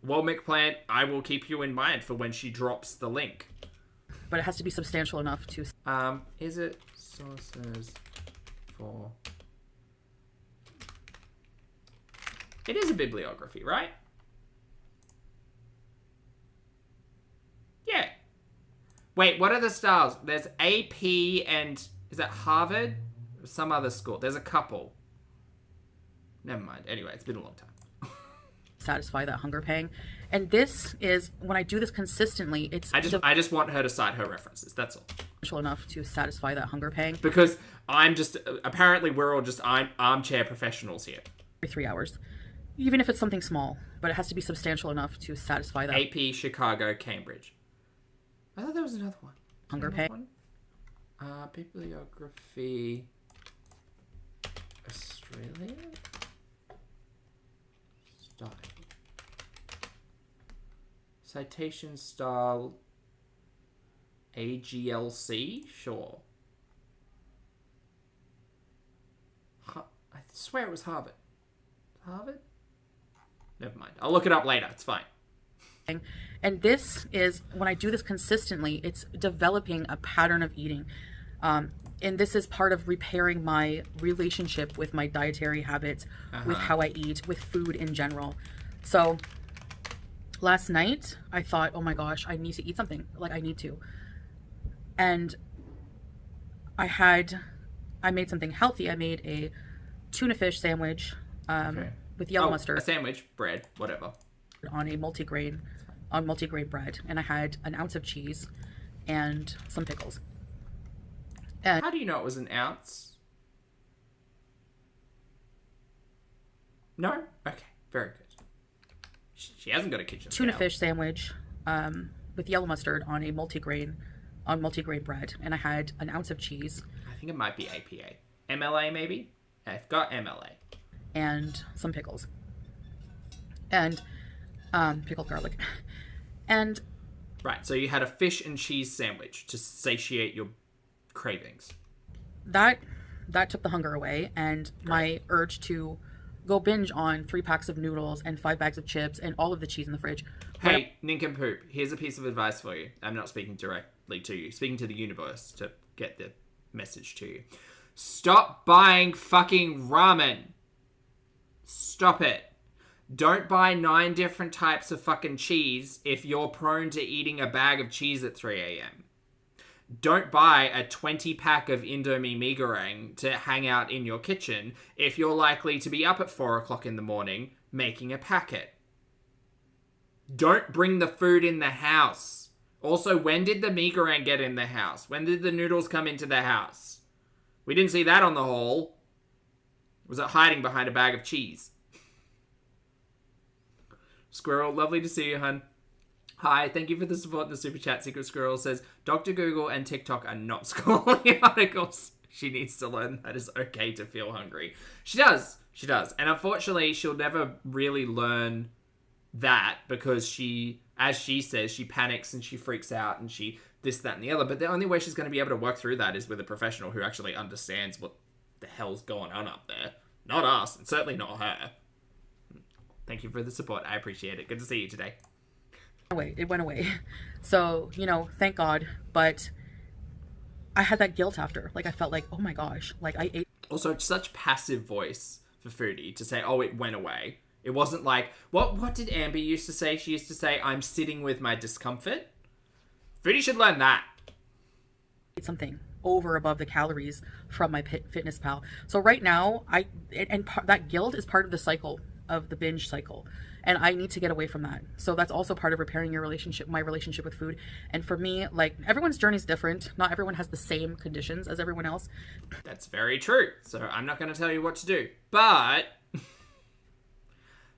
Well, McPlant, I will keep you in mind for when she drops the link. But it has to be substantial enough to... Is it sources for... It is a bibliography, right? Yeah. Wait, what are the stars? There's AP and... Is that Harvard? Or some other school. There's a couple. Never mind. Anyway, it's been a long time. satisfy that hunger pang. And this is, when I do this consistently, it's... I just want her to cite her references. That's all. enough to satisfy that hunger pang. Because I'm just, apparently we're all just armchair professionals here. Every 3 hours. Even if it's something small, but it has to be substantial enough to satisfy that. AP, Chicago, Cambridge. I thought there was another one. Hunger pang. Bibliography. Australia? Style. Citation style. AGLC? Sure. I swear it was Harvard. Harvard? Never mind. I'll look it up later. It's fine. And this is, when I do this consistently, it's developing a pattern of eating. And this is part of repairing my relationship with my dietary habits, with how I eat, with food in general. So last night I thought, oh my gosh, I need to eat something. Like, I need to. And I made something healthy. I made a tuna fish sandwich with yellow mustard. A sandwich, bread, whatever. On multigrain bread. And I had an ounce of cheese and some pickles. And how do you know it was an ounce? No? Okay, very good. She hasn't got a kitchen tuna scale. Fish sandwich with yellow mustard on multigrain bread. And I had an ounce of cheese. I think it might be APA. MLA maybe? I've got MLA. And some pickles. And pickled garlic. And right, so you had a fish and cheese sandwich to satiate your cravings. That took the hunger away, and my urge to go binge on 3 packs of noodles and 5 bags of chips and all of the cheese in the fridge. Hey, nincompoop, here's a piece of advice for you. I'm not speaking directly to you, speaking to the universe to get the message to you. Stop buying fucking ramen. Stop it. Don't buy 9 different types of fucking cheese if you're prone to eating a bag of cheese at 3 a.m. Don't buy a 20-pack of Indomie mee goreng to hang out in your kitchen if you're likely to be up at 4 o'clock in the morning making a packet. Don't bring the food in the house. Also, when did the mee goreng get in the house? When did the noodles come into the house? We didn't see that on the haul. Was it hiding behind a bag of cheese? Squirrel, lovely to see you, hun. Hi, thank you for the support in the super chat. Secret Squirrel says, Dr. Google and TikTok are not scholarly articles. She needs to learn that it's okay to feel hungry. She does. And unfortunately, she'll never really learn that because she, as she says, she panics and she freaks out and she this, that, and the other. But the only way she's going to be able to work through that is with a professional who actually understands what the hell's going on up there. Not us, and certainly not her. Thank you for the support. I appreciate it. Good to see you today. It went away. So, thank God. But I had that guilt after. Like, I felt like, oh my gosh, like I ate. Also, such passive voice for Foodie to say, oh, it went away. It wasn't like, what did Amber used to say? She used to say, I'm sitting with my discomfort. Foodie should learn that. Something over above the calories from my fitness pal. So right now, that guilt is part of the cycle of the binge cycle, and I need to get away from that. So that's also part of repairing my relationship with food. And for me, like, everyone's journey is different. Not everyone has the same conditions as everyone else. That's very true. So I'm not going to tell you what to do, but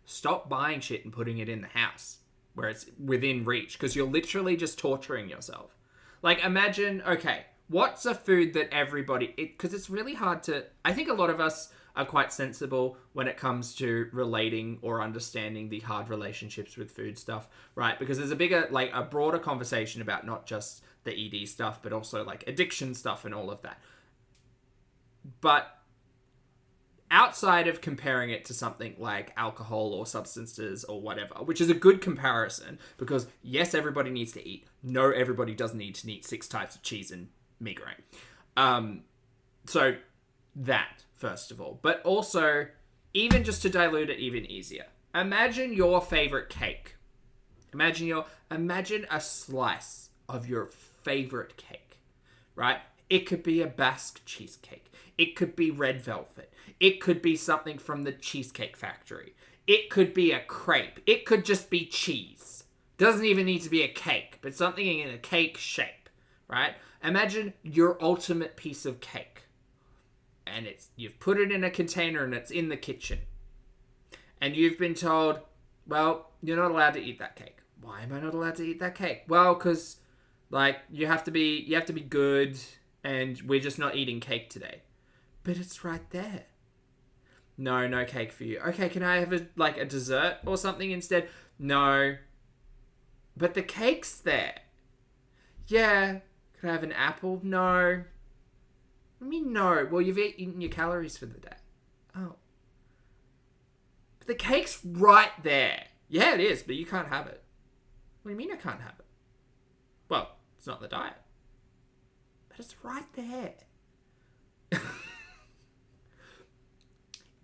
stop buying shit and putting it in the house where it's within reach, because you're literally just torturing yourself. Like, imagine, okay, what's a food that everybody, because it's really hard to, I think a lot of us are quite sensible when it comes to relating or understanding the hard relationships with food stuff, right? Because there's a broader conversation about not just the ED stuff, but also like addiction stuff and all of that. But outside of comparing it to something like alcohol or substances or whatever, which is a good comparison, because yes, everybody needs to eat. No, everybody doesn't need to eat 6 types of cheese and mee goreng. So that, first of all. But also, even just to dilute it even easier, imagine your favorite cake. Imagine a slice of your favorite cake, right? It could be a Basque cheesecake. It could be red velvet. It could be something from the Cheesecake Factory. It could be a crepe. It could just be cheese. Doesn't even need to be a cake, but something in a cake shape, right? Imagine your ultimate piece of cake. And you've put it in a container and it's in the kitchen. And you've been told, well, you're not allowed to eat that cake. Why am I not allowed to eat that cake? Well, because, like, you have to be good, and we're just not eating cake today. But it's right there. No cake for you. Okay, can I have a dessert or something instead? No. But the cake's there. Yeah. Can I have an apple? No. I mean, no. Well, you've eaten your calories for the day. Oh. But the cake's right there. Yeah, it is, but you can't have it. What do you mean I can't have it? Well, it's not the diet. But it's right there.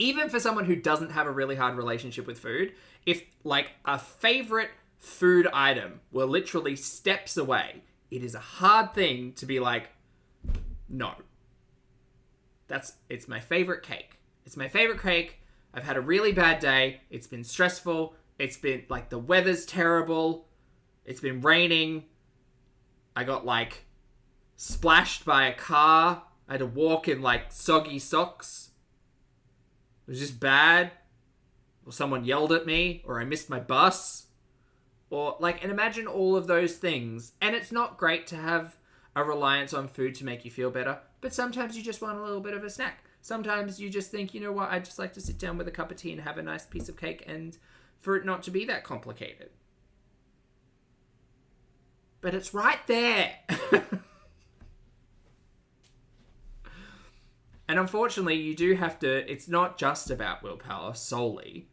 Even for someone who doesn't have a really hard relationship with food, if, like, a favorite food item were literally steps away, it is a hard thing to be like, no. It's my favorite cake. It's my favorite cake. I've had a really bad day. It's been stressful. It's been, like, the weather's terrible. It's been raining. I got, like, splashed by a car. I had to walk in, like, soggy socks. It was just bad. Or someone yelled at me. Or I missed my bus. Or, like, and imagine all of those things. And it's not great to have a reliance on food to make you feel better. But sometimes you just want a little bit of a snack. Sometimes you just think, you know what, I'd just like to sit down with a cup of tea and have a nice piece of cake, and for it not to be that complicated. But it's right there. And unfortunately, you do have to, it's not just about willpower solely,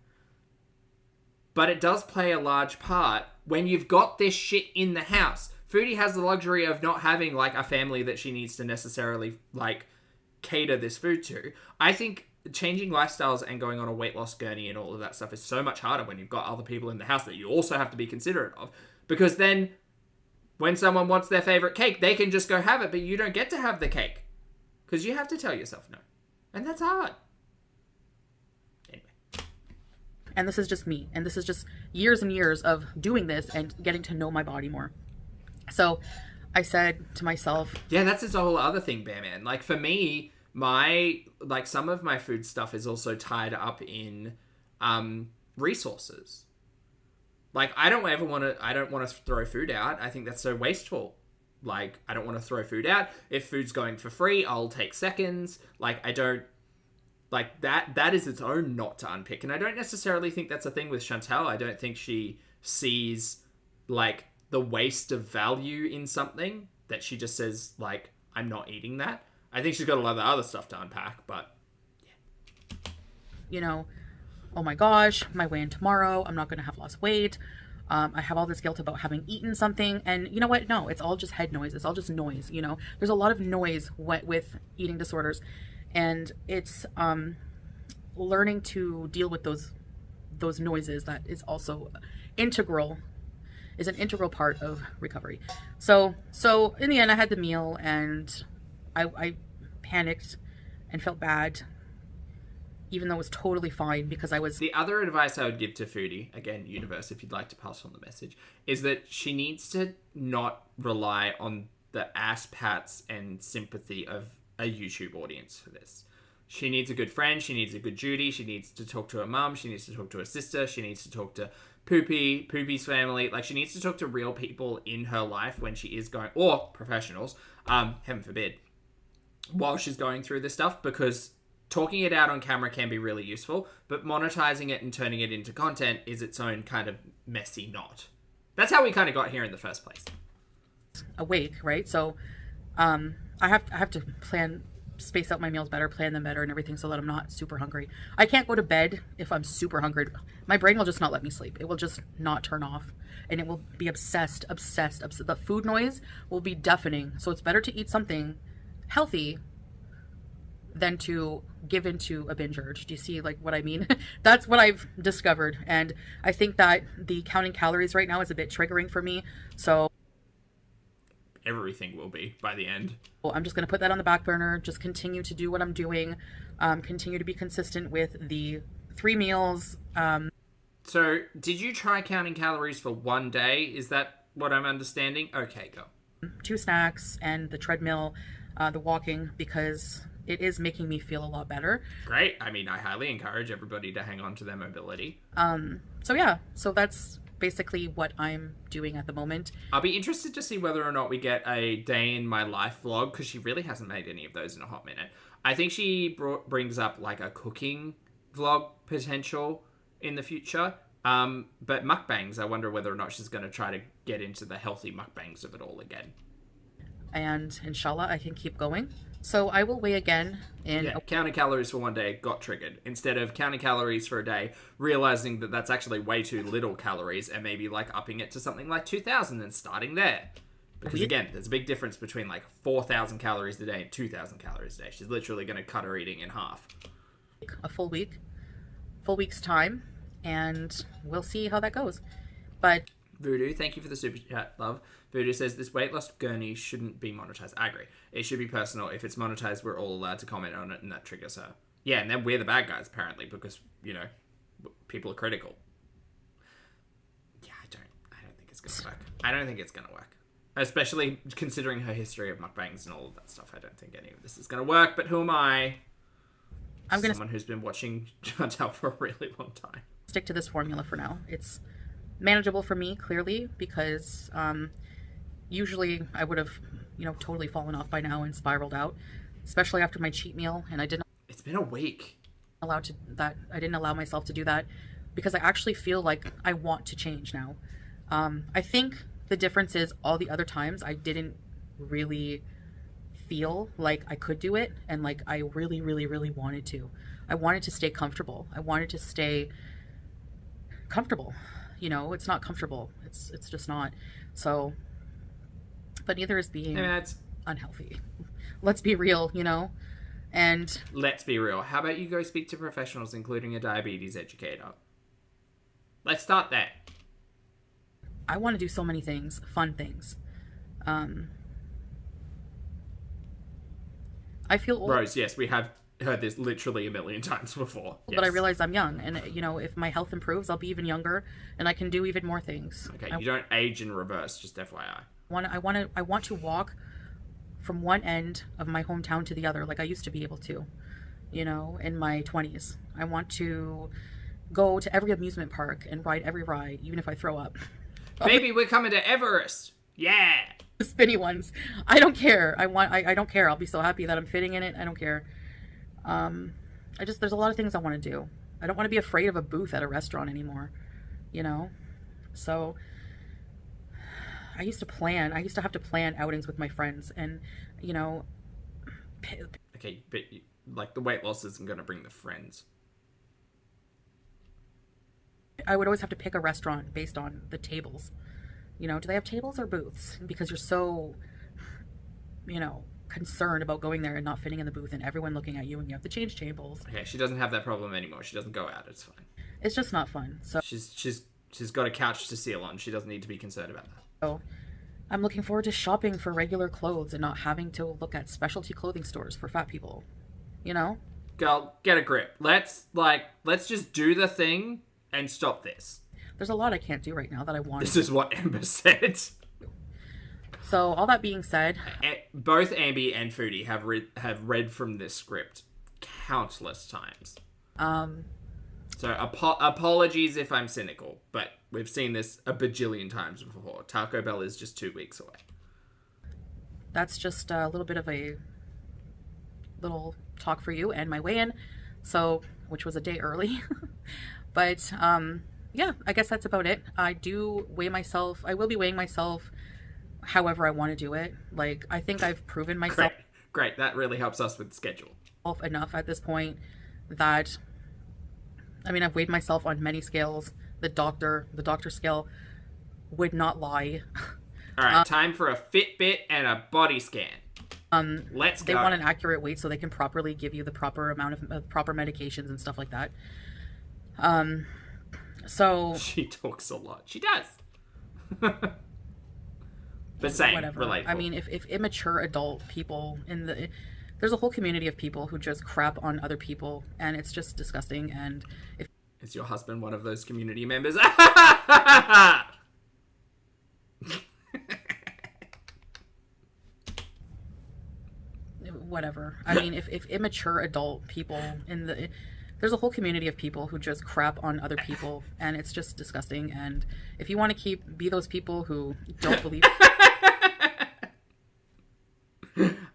but it does play a large part when you've got this shit in the house. Foodie has the luxury of not having, like, a family that she needs to necessarily, like, cater this food to. I think changing lifestyles and going on a weight loss journey and all of that stuff is so much harder when you've got other people in the house that you also have to be considerate of. Because then, when someone wants their favorite cake, they can just go have it, but you don't get to have the cake. Because you have to tell yourself no. And that's hard. Anyway. And this is just me. And this is just years and years of doing this and getting to know my body more. So I said to myself... Yeah, that's this whole other thing, Bear Man. Like, for me, some of my food stuff is also tied up in resources. Like, I don't want to throw food out. I think that's so wasteful. Like, I don't want to throw food out. If food's going for free, I'll take seconds. Like, I don't... Like, that is its own knot to unpick. And I don't necessarily think that's a thing with Chantal. I don't think she sees, like, the waste of value in something that she just says, like, I'm not eating that. I think she's got a lot of other stuff to unpack, but... Yeah. You know, oh my gosh, my weigh-in tomorrow. I'm not going to have lost weight. I have all this guilt about having eaten something, and you know what? No, it's all just head noise. It's all just noise, you know? There's a lot of noise with eating disorders, and it's learning to deal with those noises that is also an integral part of recovery. So in the end, I had the meal, and I panicked and felt bad, even though it was totally fine because I was... The other advice I would give to Foodie, again, universe, if you'd like to pass on the message, is that she needs to not rely on the ass pats and sympathy of a YouTube audience for this. She needs a good friend. She needs a good Judy. She needs to talk to her mum. She needs to talk to her sister. She needs to talk to Poopy's family. Like, she needs to talk to real people in her life when she is going... Or professionals, heaven forbid, while she's going through this stuff, because... Talking it out on camera can be really useful, but monetizing it and turning it into content is its own kind of messy knot. That's how we kind of got here in the first place. Awake, right? So I have to space out my meals better, plan them better and everything so that I'm not super hungry. I can't go to bed if I'm super hungry. My brain will just not let me sleep. It will just not turn off, and it will be obsessed. The food noise will be deafening. So it's better to eat something healthy than to give into a binge urge. Do you see, like, what I mean? That's what I've discovered. And I think that the counting calories right now is a bit triggering for me. So everything will be by the end. Well, I'm just going to put that on the back burner. Just continue to do what I'm doing. Continue to be consistent with the 3 meals. So did you try counting calories for one day? Is that what I'm understanding? Okay, go. 2 snacks and the treadmill, the walking, because it is making me feel a lot better. Great. I mean, I highly encourage everybody to hang on to their mobility. So yeah, so that's basically what I'm doing at the moment. I'll be interested to see whether or not we get a day in my life vlog, because she really hasn't made any of those in a hot minute. I think she brings up like a cooking vlog potential in the future. But mukbangs, I wonder whether or not she's going to try to get into the healthy mukbangs of it all again. And inshallah, I can keep going. So I will weigh again in... Yeah, counting calories for one day got triggered. Instead of counting calories for a day, realizing that that's actually way too little calories, and maybe like upping it to something like 2,000 and starting there. Because again, there's a big difference between like 4,000 calories a day and 2,000 calories a day. She's literally going to cut her eating in half. A full week's time, and we'll see how that goes. But Voodoo, thank you for the super chat, love. Voodoo says this weight loss gurney shouldn't be monetized. I agree. It should be personal. If it's monetized, we're all allowed to comment on it, and that triggers her. Yeah, and then we're the bad guys, apparently, because, you know, people are critical. Yeah, I don't think it's going to work. I don't think it's going to work. Especially considering her history of mukbangs and all of that stuff. I don't think any of this is going to work, but who am I? I'm someone who's been watching CHATTY for a really long time. Stick to this formula for now. It's manageable for me, clearly, because usually I would have, totally fallen off by now and spiraled out, especially after my cheat meal, and I didn't. It's been a week. I didn't allow myself to do that because I actually feel like I want to change now. I think the difference is all the other times I didn't really feel like I could do it, and like I really, really, really wanted to. I wanted to stay comfortable. I wanted to stay comfortable. It's not comfortable. It's just not. So, but neither is being unhealthy. Let's be real, and let's be real. How about you go speak to professionals, including a diabetes educator? Let's start there. I want to do so many things, fun things. I feel old. Rose, yes, we have heard this literally a million times before. But I realize I'm young, and if my health improves, I'll be even younger, and I can do even more things. Okay, you don't age in reverse, just FYI. I want to walk from one end of my hometown to the other, like I used to be able to, in my 20s. I want to go to every amusement park and ride every ride, even if I throw up. Baby, we're coming to Everest. Yeah. The spinny ones. I don't care. I don't care. I'll be so happy that I'm fitting in it. I don't care. There's a lot of things I want to do. I don't want to be afraid of a booth at a restaurant anymore, So I used to have to plan outings with my friends, and, Okay, but like the weight loss isn't going to bring the friends. I would always have to pick a restaurant based on the tables. Do they have tables or booths? Because you're so, concerned about going there and not fitting in the booth and everyone looking at you, and you have to change tables. Okay, she doesn't have that problem anymore. She doesn't go out. It's fine. It's just not fun. So she's got a couch to seal on. She doesn't need to be concerned about that. So I'm looking forward to shopping for regular clothes and not having to look at specialty clothing stores for fat people. Girl, get a grip. Let's just do the thing and stop this. There's a lot I can't do right now that I want. This is what Amber said. So all that being said, both Ambi and Foodie have read from this script countless times. So apologies if I'm cynical, but we've seen this a bajillion times before. Taco Bell is just 2 weeks away. That's just a little bit of a little talk for you and my weigh-in, which was a day early. But yeah, I guess that's about it. I do weigh myself. I will be weighing myself however I want to do it. Like, I think I've proven myself. Great. That really helps us with the schedule. Enough at this point that, I've weighed myself on many scales. The doctor scale would not lie. All right, time for a Fitbit and a body scan. Let's go. They want an accurate weight so they can properly give you the proper amount of proper medications and stuff like that. So she talks a lot. She does. But same, whatever. Relatable. If immature adult people there's a whole community of people who just crap on other people, and it's just disgusting. And is your husband one of those community members? whatever. I mean, if immature adult people there's a whole community of people who just crap on other people, and it's just disgusting. And if you want to be those people who don't believe,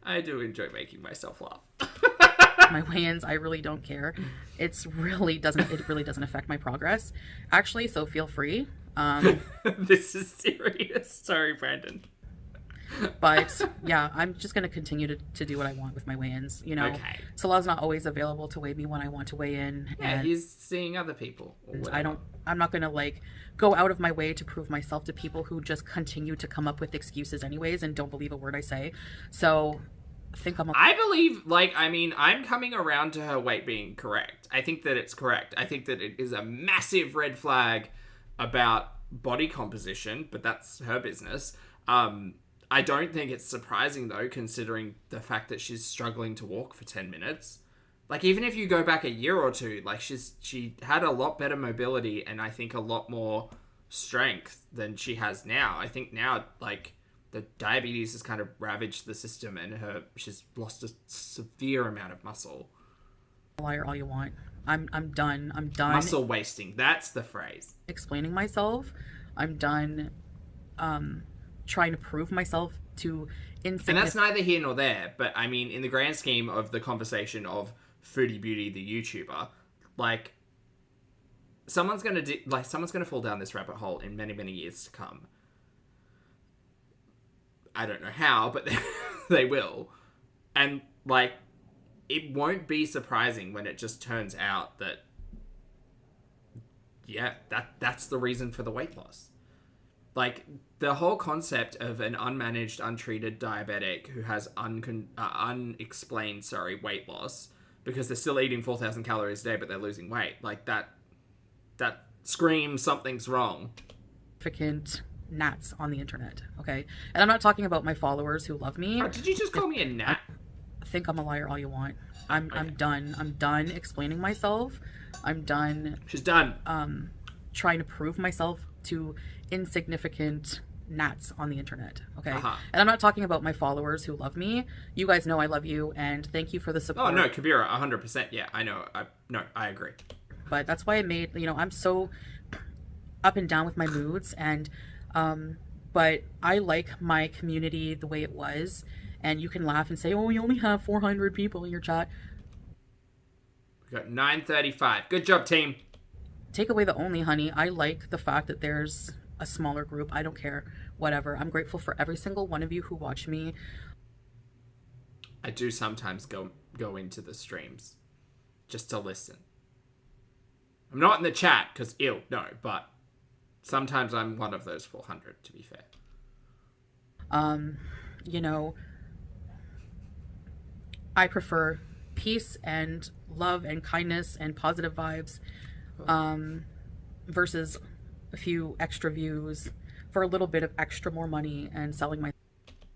I do enjoy making myself laugh. my weigh-ins, I really don't care. It really doesn't affect my progress, actually. So feel free. This is serious. Sorry, Brandon. But yeah, I'm just going to continue to do what I want with my weigh-ins. You know, Okay. Salah's not always available to weigh me when I want to weigh in. Yeah, and he's seeing other people. I'm not going to like go out of my way to prove myself to people who just continue to come up with excuses anyways and don't believe a word I say. So I believe, like, I mean, I'm coming around to her weight being correct. I think that it's correct. I think that it is a massive red flag about body composition, but that's her business. I don't think it's surprising, though, considering the fact that she's struggling to walk for 10 minutes. Like, even if you go back a year or two, like, she had a lot better mobility and I think a lot more strength than she has now. I think now, like, the diabetes has kind of ravaged the system and she's lost a severe amount of muscle. Liar all you want. I'm done. I'm done. Muscle wasting. That's the phrase. Explaining myself. I'm done trying to prove myself to insignificant. And that's neither here nor there, but I mean, in the grand scheme of the conversation of Foodie Beauty, the YouTuber, like, someone's gonna fall down this rabbit hole in many, many years to come. I don't know how, but they will. And, like, it won't be surprising when it just turns out that, yeah, that's the reason for the weight loss. Like, the whole concept of an unmanaged, untreated diabetic who has unexplained, weight loss, because they're still eating 4,000 calories a day, but they're losing weight. Like, that screams something's wrong. Significant gnats on the internet, okay? And I'm not talking about my followers who love me. Oh, did you just call me a gnat? Think I'm a liar all you want. I'm done. I'm done explaining myself. I'm done. She's done. Trying to prove myself to insignificant gnats on the internet, okay? And I'm not talking about my followers who love me. You guys know I love you, and thank you for the support. Oh, no, Kabira, 100%. Yeah, I know. I agree. But that's why I made, I'm so up and down with my moods, and but I like my community the way it was. And you can laugh and say, oh, you only have 400 people in your chat. We got 935. Good job, team. Take away the only, honey. I like the fact that there's a smaller group. I don't care. Whatever. I'm grateful for every single one of you who watch me. I do sometimes go into the streams just to listen. I'm not in the chat because no, but sometimes I'm one of those 400, to be fair. I prefer peace and love and kindness and positive vibes versus a few extra views for a little bit of extra more money and selling my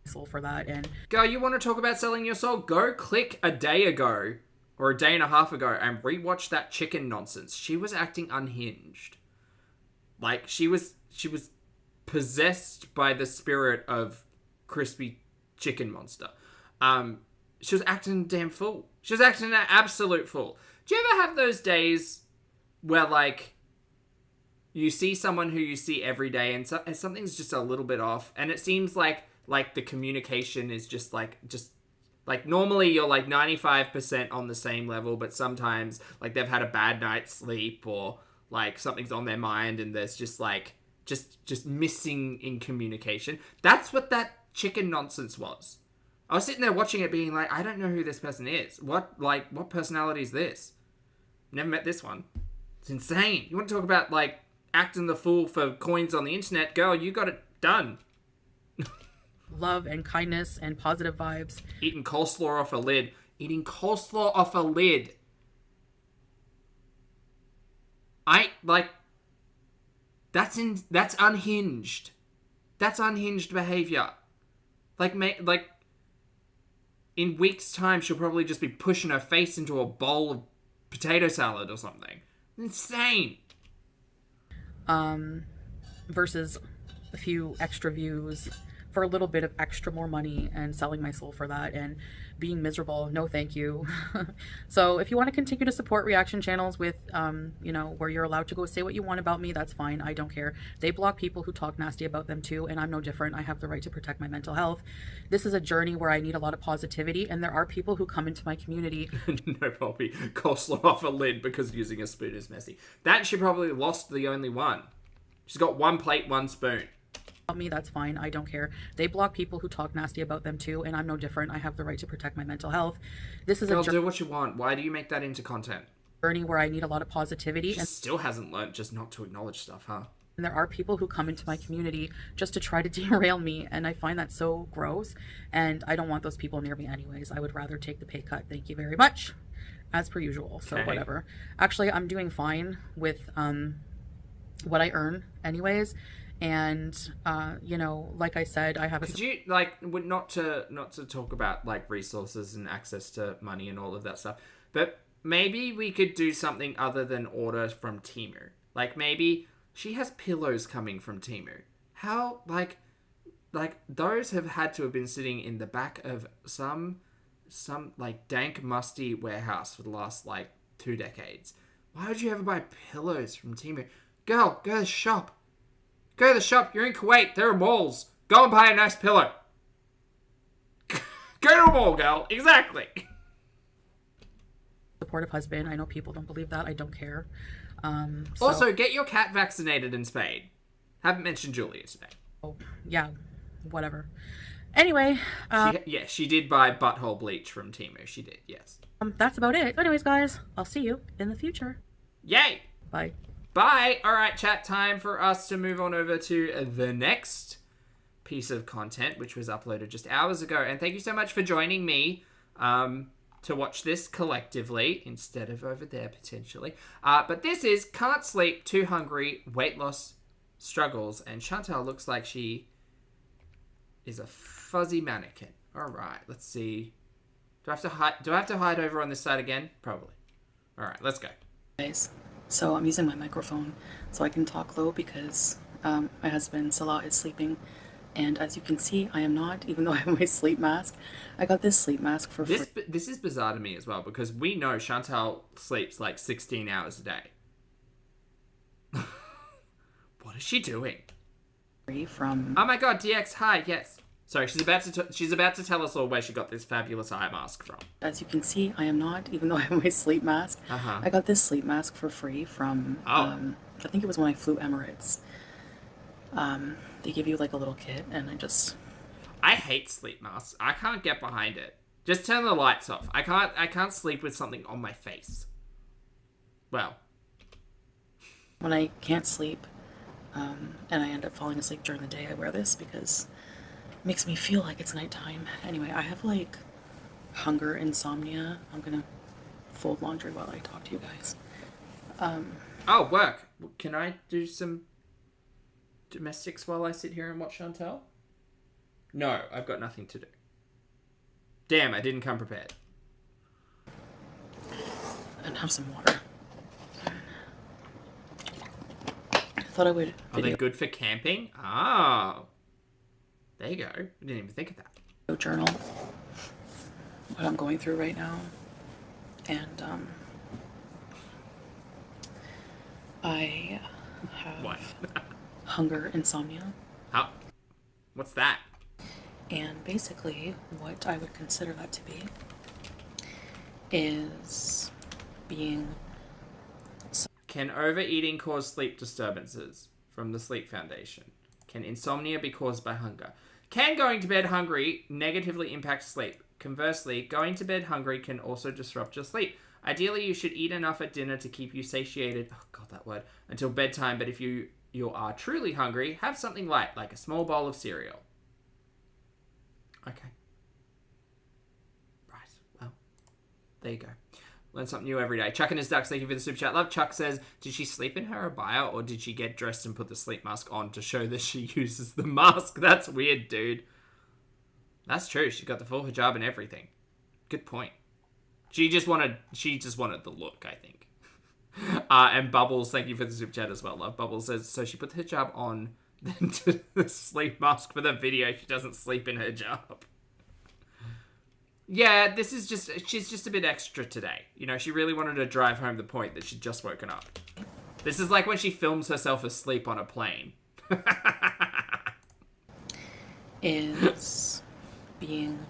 soul for that. And girl, you want to talk about selling your soul? Go click a day ago or a day and a half ago and rewatch that chicken nonsense. She was acting unhinged. Like, she was possessed by the spirit of crispy chicken monster. She was acting a damn fool. She was acting an absolute fool. Do you ever have those days where, like, you see someone who you see every day and something's just a little bit off, and it seems like the communication is just normally you're like 95% on the same level, but sometimes like they've had a bad night's sleep or like something's on their mind and there's just just missing in communication. That's what that chicken nonsense was. I was sitting there watching it being like, I don't know who this person is. What personality is this? Never met this one. It's insane. You want to talk about, like, acting the fool for coins on the internet? Girl, you got it done. Love and kindness and positive vibes. Eating coleslaw off a lid. Eating coleslaw off a lid. That's unhinged. That's unhinged behavior. In weeks' time, she'll probably just be pushing her face into a bowl of potato salad or something. Insane. Versus a few extra views for a little bit of extra more money and selling my soul for that and being miserable. No, thank you. So if you want to continue to support reaction channels with, you know, where you're allowed to go say what you want about me, that's fine. I don't care. They block people who talk nasty about them too, and I'm no different. I have the right to protect my mental health. This is a journey where I need a lot of positivity, and there are people who come into my community. No, Poppy. Coleslaw off a lid because using a spoon is messy. That she probably lost the only one. She's got one plate, one spoon. Me, that's fine. I don't care. They block people who talk nasty about them too, and I'm no different. I have the right to protect my mental health. This is Girl, do what you want. Why do you make that into content? Journey where I need a lot of positivity. She still hasn't learned just not to acknowledge stuff, huh? And there are people who come into my community just to try to derail me, and I find that so gross, and I don't want those people near me anyways. I would rather take the pay cut. Thank you very much, as per usual. So whatever. Actually, I'm doing fine with what I earn anyways. And you know, like I said, I have a... Could you, like, not to talk about, like, resources and access to money and all of that stuff, but maybe we could do something other than order from Temu. Like, maybe she has pillows coming from Temu. How, like, those have had to have been sitting in the back of some, like, dank, musty warehouse for the last, like, 2 decades. Why would you ever buy pillows from Temu? Girl, go to the shop. Go to the shop. You're in Kuwait. There are malls. Go and buy a nice pillow. Go to a mall, girl. Exactly. Supportive husband. I know people don't believe that. I don't care. Also, get your cat vaccinated and spayed. Haven't mentioned Julia today. Oh, yeah. Whatever. Anyway. She did buy butthole bleach from Temu. She did, yes. That's about it. Anyways, guys, I'll see you in the future. Yay. Bye. Bye. All right, chat, time for us to move on over to the next piece of content, which was uploaded just hours ago. And thank you so much for joining me to watch this collectively instead of over there, potentially. But this is Can't Sleep, Too Hungry, Weight Loss Struggles. And Chantal looks like she is a fuzzy mannequin. All right, let's see. Do I have to hide over on this side again? Probably. All right, let's go. Guys. So I'm using my microphone so I can talk low because my husband Salah is sleeping, and as you can see, I am not, even though I have my sleep mask. I got this sleep mask for free. This is bizarre to me as well, because we know Chantal sleeps like 16 hours a day. What is she doing? From... Oh my god, DX, hi, yes. Sorry, she's about to tell us all where she got this fabulous eye mask from. As you can see, I am not, even though I have my sleep mask. I got this sleep mask for free from, I think it was when I flew Emirates. They give you like a little kit, and I hate sleep masks. I can't get behind it. Just turn the lights off. I can't sleep with something on my face. Well. When I can't sleep, and I end up falling asleep during the day, I wear this because... makes me feel like it's nighttime. Anyway, I have like hunger insomnia. I'm gonna fold laundry while I talk to you guys. Oh, work. Can I do some domestics while I sit here and watch Chantal? No, I've got nothing to do. Damn, I didn't come prepared. And have some water. I thought I would Are they good for camping? Oh. There you go. I didn't even think of that. Journal what I'm going through right now, and I have what? hunger insomnia. How? What's that? And basically, what I would consider that to be is being. Can overeating cause sleep disturbances? From the Sleep Foundation. Can insomnia be caused by hunger? Can going to bed hungry negatively impact sleep? Conversely, going to bed hungry can also disrupt your sleep. Ideally, you should eat enough at dinner to keep you satiated, oh god, that word, until bedtime, but if you are truly hungry, have something light, like a small bowl of cereal. Okay. Right, well, there you go. Learn something new every day. Chuck and his ducks, thank you for the super chat. Love Chuck says, did she sleep in her abaya or did she get dressed and put the sleep mask on to show that she uses the mask? That's weird, dude. That's true. She got the full hijab and everything. Good point. She just wanted the look, I think. And Bubbles, thank you for the super chat as well. Love Bubbles says, so she put the hijab on to the sleep mask for the video. She doesn't sleep in her job. Yeah, she's just a bit extra today. You know, she really wanted to drive home the point that she'd just woken up. This is like when she films herself asleep on a plane. Is being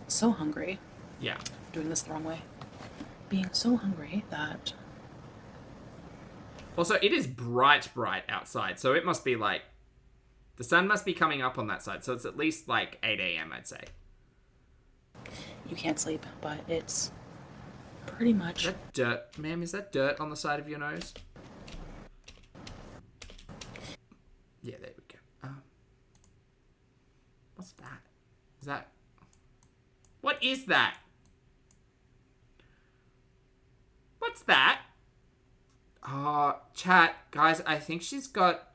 so hungry. Yeah. Doing this the wrong way. Being so hungry that... Also, it is bright outside, so it must be like... The sun must be coming up on that side, so it's at least like 8 a.m., I'd say. You can't sleep, but it's pretty much... Is that dirt? Ma'am, is that dirt on the side of your nose? Yeah, there we go. What's that? Is that... What is that? What's that? Chat, guys, I think she's got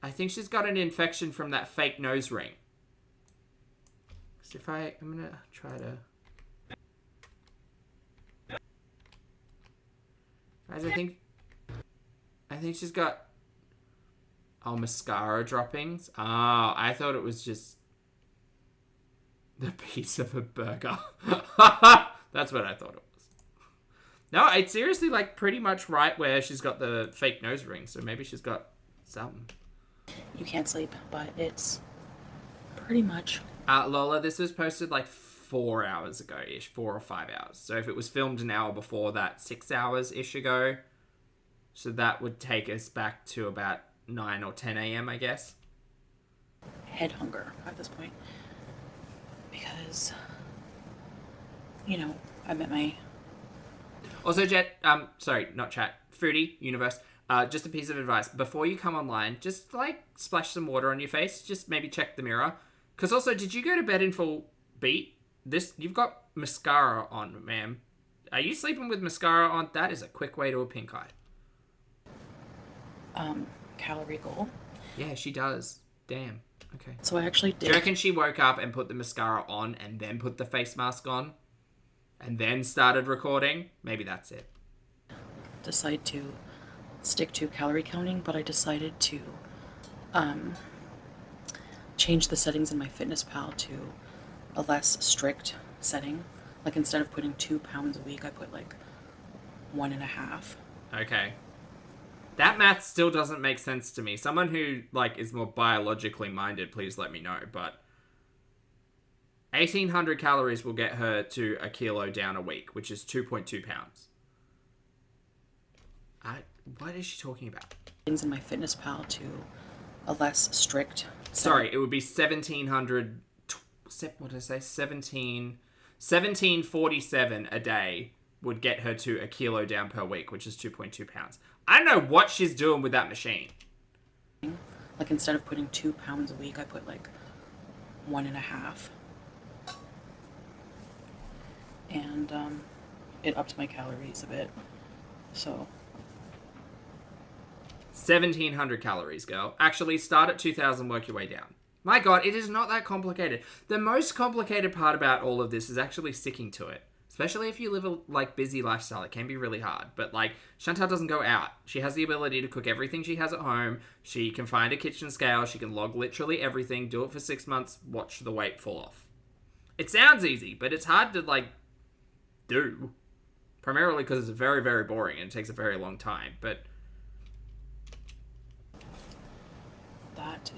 an infection from that fake nose ring. So I'm gonna try to... Guys, I think she's got... Oh, mascara droppings. Oh, I thought it was just the piece of a burger. That's what I thought it was. No, it's seriously like pretty much right where she's got the fake nose ring. So maybe she's got something. You can't sleep, but it's pretty much... Lola, this was posted like 4 hours ago-ish. 4 or 5 hours. So if it was filmed an hour before that, 6 hours-ish ago. So that would take us back to about 9 or 10 a.m., I guess. Head hunger at this point. Because, you know, I'm at my... Also, Jet, sorry, not chat, Foodie Universe, just a piece of advice. Before you come online, just, like, splash some water on your face. Just maybe check the mirror. Because also, did you go to bed in full beat? You've got mascara on, ma'am. Are you sleeping with mascara on? That is a quick way to a pink eye. Calorie goal. Yeah, she does. Damn. Okay. So I actually did... Do you reckon she woke up and put the mascara on and then put the face mask on? And then started recording? Maybe that's it. Decide to stick to calorie counting, but I decided to change the settings in my MyFitnessPal to a less strict setting. Like instead of putting 2 pounds a week, I put like 1.5. Okay. That math still doesn't make sense to me. Someone who like is more biologically minded, please let me know. But 1,800 calories will get her to a kilo down a week, which is 2.2 pounds. What is she talking about? Things in my MyFitnessPal to a less strict setting. Sorry, it would be 1,700... What did I say? 1747 a day would get her to a kilo down per week, which is 2.2 pounds. I don't know what she's doing with that machine. Like instead of putting 2 pounds a week, I put like 1.5. And it upped my calories a bit. So 1,700 calories, girl. Actually, start at 2,000, work your way down. My God, it is not that complicated. The most complicated part about all of this is actually sticking to it. Especially if you live a busy lifestyle, it can be really hard. But Chantal doesn't go out. She has the ability to cook everything she has at home. She can find a kitchen scale. She can log literally everything. Do it for 6 months. Watch the weight fall off. It sounds easy, but it's hard to do. Primarily because it's very, very boring and it takes a very long time. But that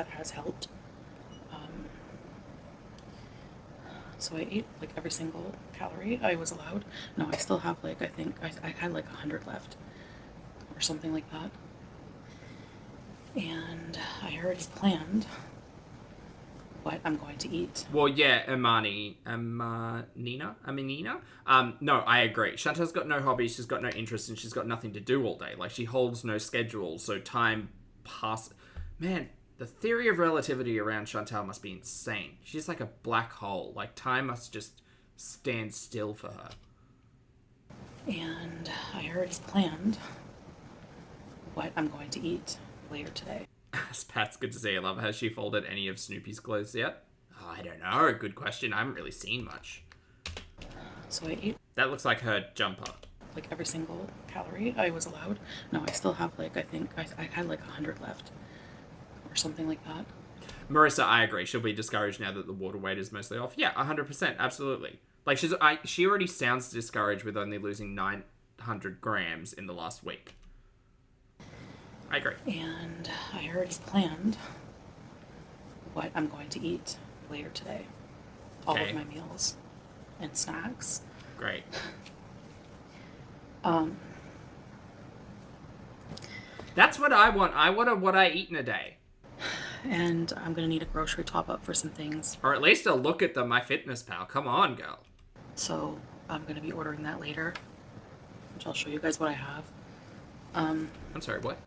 has helped. So I ate every single calorie I was allowed. No, I still have I think I had 100 left or something like that. And I already planned what I'm going to eat. Well, yeah, Amanina? No, I agree. Chantal's got no hobbies, she's got no interest, and she's got nothing to do all day. She holds no schedule, so time passes. Man, the theory of relativity around Chantal must be insane. She's like a black hole. Time must just stand still for her. And I already planned what I'm going to eat later today. Pat's good to see you, love. Has she folded any of Snoopy's clothes yet? Oh, I don't know. Good question. I haven't really seen much. So I ate... That looks like her jumper. like every single calorie I was allowed. No, I still have like, I think I had like 100 left or something like that. Marissa, I agree. She'll be discouraged now that the water weight is mostly off. Yeah, 100%, absolutely. Like she already sounds discouraged with only losing 900 grams in the last week. I agree. And I already planned what I'm going to eat later today. All of my meals and snacks. Great. That's what I want. I want what I eat in a day. And I'm going to need a grocery top up for some things. Or at least a look at the MyFitnessPal. Come on, girl. So I'm going to be ordering that later, which I'll show you guys what I have. I'm sorry, what?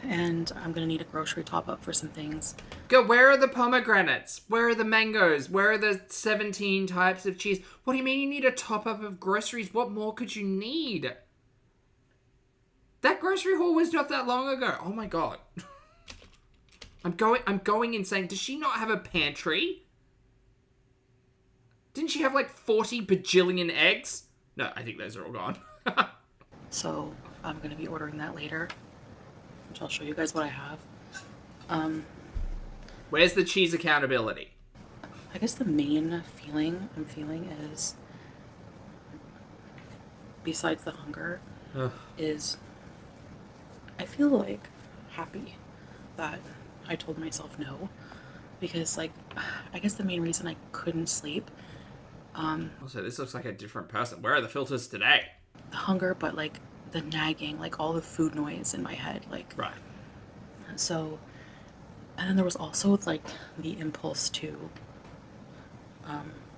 And I'm going to need a grocery top up for some things. Girl, where are the pomegranates? Where are the mangoes? Where are the 17 types of cheese? What do you mean you need a top up of groceries? What more could you need? That grocery haul was not that long ago. Oh my god. I'm going insane. Does she not have a pantry? Didn't she have like 40 bajillion eggs? No, I think those are all gone. So I'm going to be ordering that later, which I'll show you guys what I have. Where's the cheese accountability? I guess the main feeling I'm feeling is, besides the hunger, is I feel like happy that I told myself no, because like I guess the main reason I couldn't sleep. Also, this looks like a different person. Where are the filters today? The hunger, but like the nagging, like all the food noise in my head, like right. So, and then there was also like the impulse to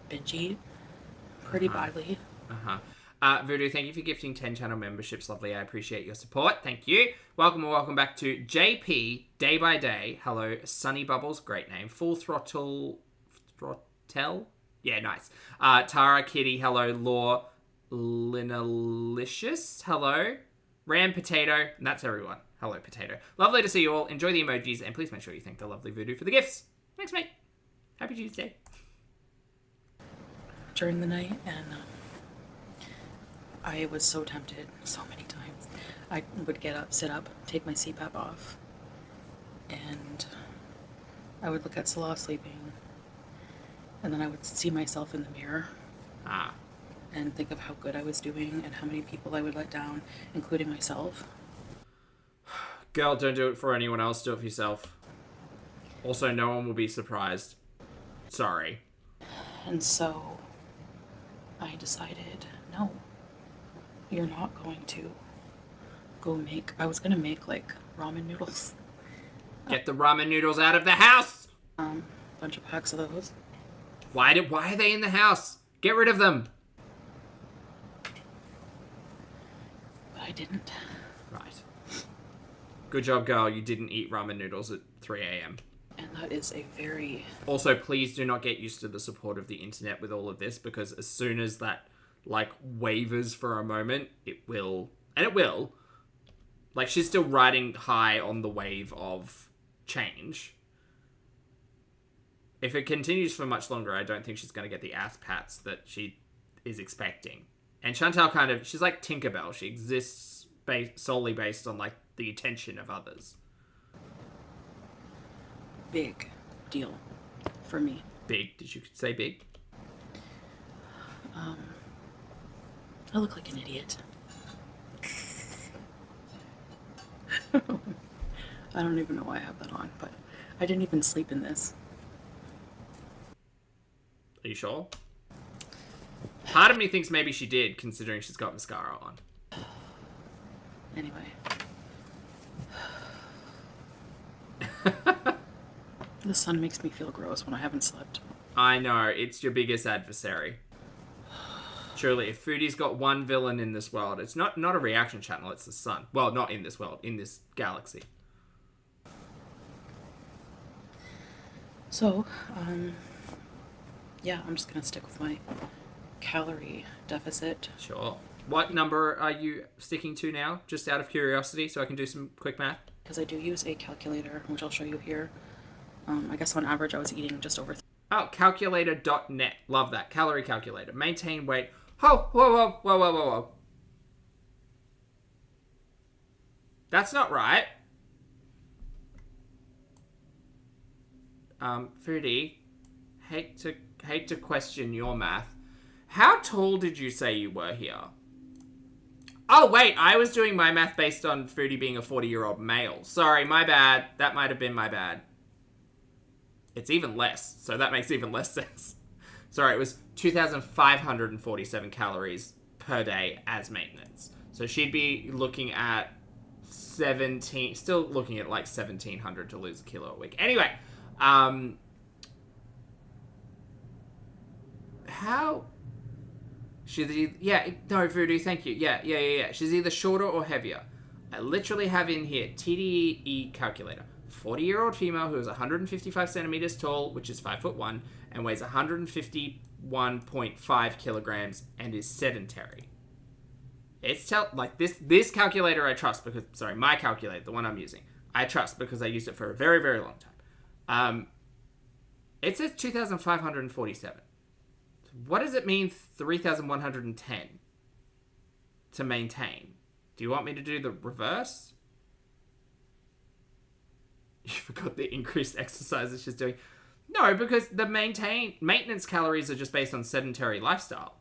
binge eat pretty badly. Voodoo, thank you for gifting 10 channel memberships. Lovely. I appreciate your support. Thank you. Welcome and welcome back to JP Day by Day. Hello, Sunny Bubbles. Great name. Full Throttle. Yeah, nice. Tara, Kitty. Hello. Law. Linalicious. Hello. Ram Potato. And that's everyone. Hello, Potato. Lovely to see you all. Enjoy the emojis. And please make sure you thank the lovely Voodoo for the gifts. Thanks, mate. Happy Tuesday. During the night, and I was so tempted so many times. I would get up, sit up, take my CPAP off, and I would look at Salah sleeping, and then I would see myself in the mirror and think of how good I was doing and how many people I would let down, including myself. Girl, don't do it for anyone else, do it for yourself. Also, no one will be surprised. Sorry. And so I decided, no, you're not going to go make, I was going to make like ramen noodles. Get the ramen noodles out of the house! Bunch of packs of those. Why are they in the house? Get rid of them. But I didn't. Right. Good job, girl. You didn't eat ramen noodles at 3 a.m. And that is a very... Also, please do not get used to the support of the internet with all of this, because as soon as that, like, wavers for a moment, it will... And it will. Like, she's still riding high on the wave of change. If it continues for much longer, I don't think she's going to get the ass pats that she is expecting. And Chantal kind of... She's like Tinkerbell. She exists solely based on, like, the attention of others. Big deal for me. Big? Did you say big? I look like an idiot. I don't even know why I have that on, but I didn't even sleep in this. Are you sure? Part of me thinks maybe she did, considering she's got mascara on. Anyway. The sun makes me feel gross when I haven't slept. I know, it's your biggest adversary. Truly, if Foodie's got one villain in this world, it's not a reaction channel, it's the sun. Well, not in this world, in this galaxy. So, yeah, I'm just gonna stick with my calorie deficit. Sure. What number are you sticking to now? Just out of curiosity, so I can do some quick math? Because I do use a calculator, which I'll show you here. I guess on average I was eating just over... Oh, calculator.net. Love that. Calorie calculator. Maintain weight. Oh, whoa. That's not right. Foodie, hate to question your math. How tall did you say you were here? Oh, wait, I was doing my math based on Foodie being a 40-year-old male. Sorry, my bad. That might have been my bad. It's even less, so that makes even less sense. Sorry, it was 2,547 calories per day as maintenance. So she'd be looking at 17, still looking at like 1,700 to lose a kilo a week. Anyway, how... She's no, Voodoo, thank you. Yeah. She's either shorter or heavier. I literally have in here, TDE calculator. 40-year-old female who is 155 centimeters tall, which is 5'1", and weighs 151.5 kilograms and is sedentary. It's this calculator I trust because, sorry, my calculator, the one I'm using, I trust because I used it for a very, very long time. It says 2,547. What does it mean 3,110 to maintain? Do you want me to do the reverse? You forgot the increased exercises she's doing. No, because the maintenance calories are just based on sedentary lifestyle.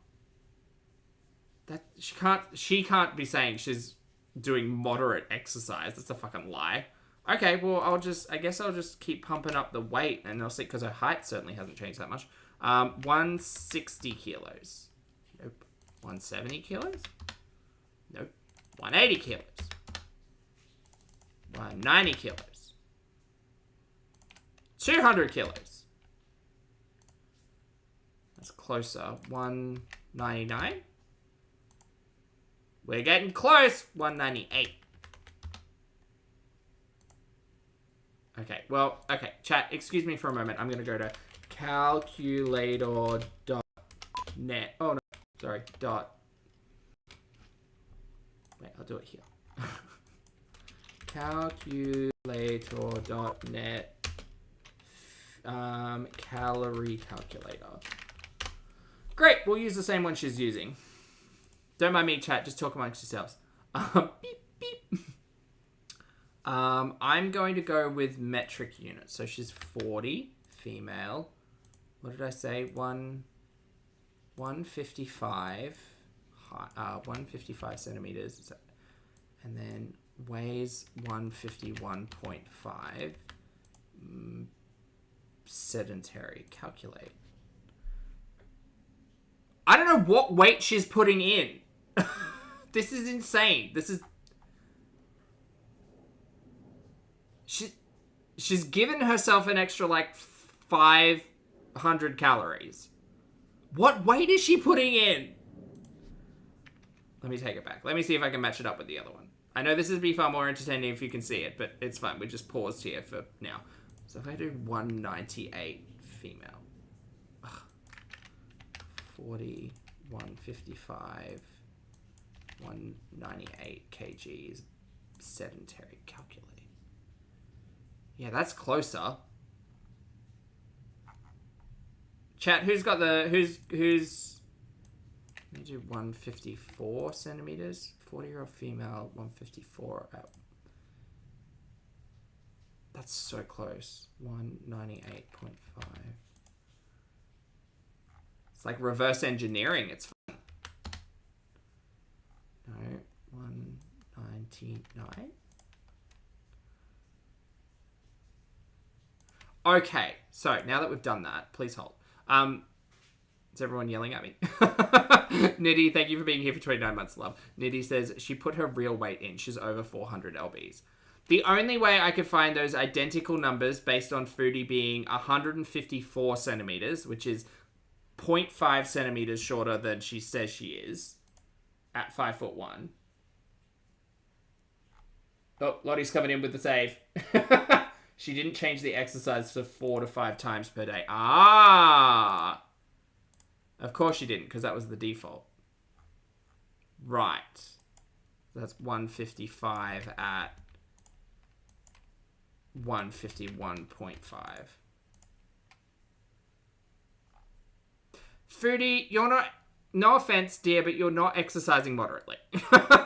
That she can't be saying she's doing moderate exercise. That's a fucking lie. Okay, well I guess I'll just keep pumping up the weight and I'll see, because her height certainly hasn't changed that much. 160 kilos. Nope. 170 kilos? Nope. 180 kilos. 190 kilos. 200 kilos. That's closer. 199. We're getting close. 198. Okay, chat, excuse me for a moment. I'm going to go to calculator.net. Oh, no. Sorry. Wait, I'll do it here. Calculator.net. Calorie calculator. Great, we'll use the same one she's using. Don't mind me, chat, just talk amongst yourselves. Beep, beep. I'm going to go with metric units. So she's 40, female. What did I say? 155, 155 centimeters, and then weighs 151.5. Sedentary. Calculate. I don't know what weight she's putting in. This is insane. She's given herself an extra like 500 calories. What weight is she putting in? Let me take it back. Let me see if I can match it up with the other one. I know this would be far more entertaining if you can see it, but it's fine. We just paused here for now. So if I do 198 female, 40, 155, 198 kgs, sedentary, calculate. Yeah, that's closer. Chat, who's got the, who's, let me do 154 centimeters, 40-year-old female, 154 out. That's so close. 198.5. It's like reverse engineering. It's fun. No, 199. Okay, so now that we've done that, please hold. Is everyone yelling at me? Niddy, thank you for being here for 29 months, love. Niddy says she put her real weight in. She's over 400 lbs. The only way I could find those identical numbers based on Foodie being 154 centimeters, which is 0.5 centimeters shorter than she says she is at 5'1". Oh, Lottie's coming in with the save. She didn't change the exercise to 4 to 5 times per day. Ah! Of course she didn't, because that was the default. Right. That's 155 at 151.5. Foodie, you're not, no offense, dear, but you're not exercising moderately.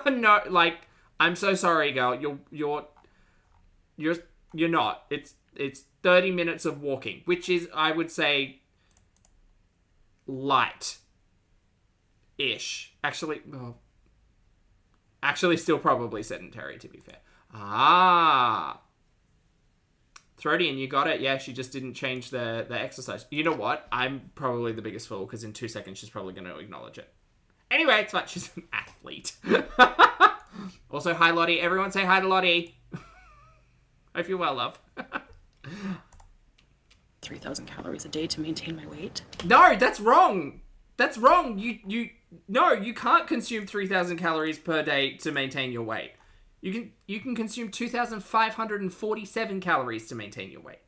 No, like, I'm so sorry, girl. You're not. It's 30 minutes of walking, which is, I would say, light-ish. Actually, still probably sedentary, to be fair. Throatian, you got it. Yeah, she just didn't change the exercise. You know what? I'm probably the biggest fool, because in 2 seconds she's probably going to acknowledge it. Anyway, it's fine. She's an athlete. Also, hi, Lottie. Everyone say hi to Lottie. Hope you're well, love. 3,000 calories a day to maintain my weight. No, that's wrong. That's wrong. You can't consume 3,000 calories per day to maintain your weight. You can consume 2,547 calories to maintain your weight.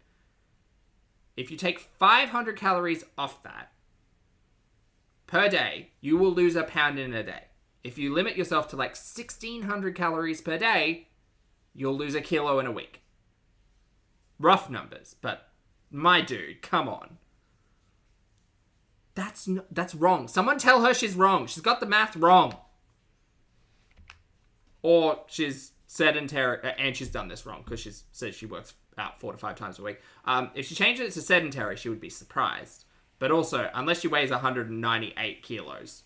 If you take 500 calories off that per day, you will lose a pound in a day. If you limit yourself to like 1,600 calories per day, you'll lose a kilo in a week. Rough numbers, but my dude, come on. That's wrong. Someone tell her she's wrong. She's got the math wrong. Or she's sedentary, and she's done this wrong because she says she works out 4 to 5 times a week. If she changed it to sedentary, she would be surprised. But also, unless she weighs 198 kilos,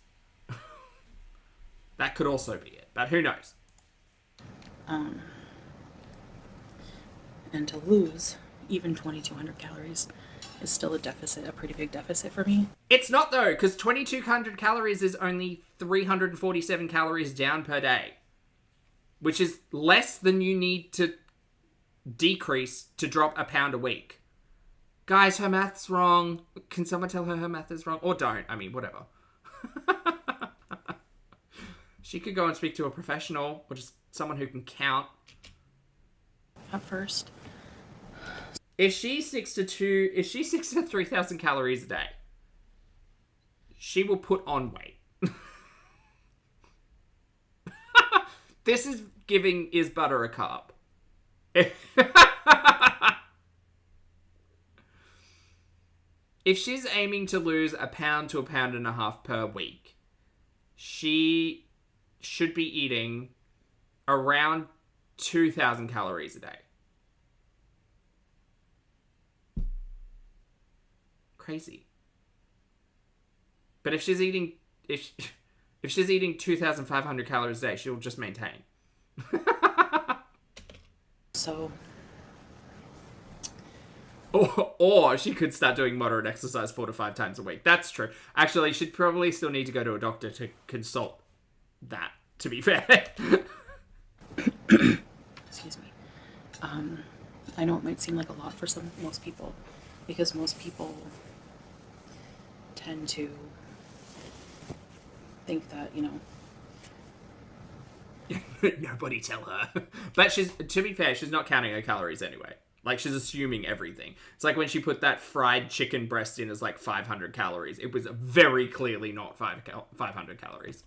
that could also be it. But who knows? And to lose even 2,200 calories is still a deficit, a pretty big deficit for me. It's not, though, because 2,200 calories is only 347 calories down per day, which is less than you need to decrease to drop a pound a week. Guys, her math's wrong. Can someone tell her math is wrong? Or don't. I mean, whatever. She could go and speak to a professional or just someone who can count. At first. If she sticks to 3,000 calories a day, she will put on weight. This is giving Is Butter a carb. If she's aiming to lose a pound to a pound and a half per week, she should be eating around 2,000 calories a day. Crazy. But if she's eating 2,500 calories a day, she'll just maintain. So. Or she could start doing moderate exercise 4 to 5 times a week. That's true. Actually, she'd probably still need to go to a doctor to consult that, to be fair. Excuse me. I know it might seem like a lot for most people, because most people tend to think that, Nobody tell her. But to be fair, she's not counting her calories anyway. Like, she's assuming everything. It's like when she put that fried chicken breast in as like 500 calories. It was very clearly not 500 calories.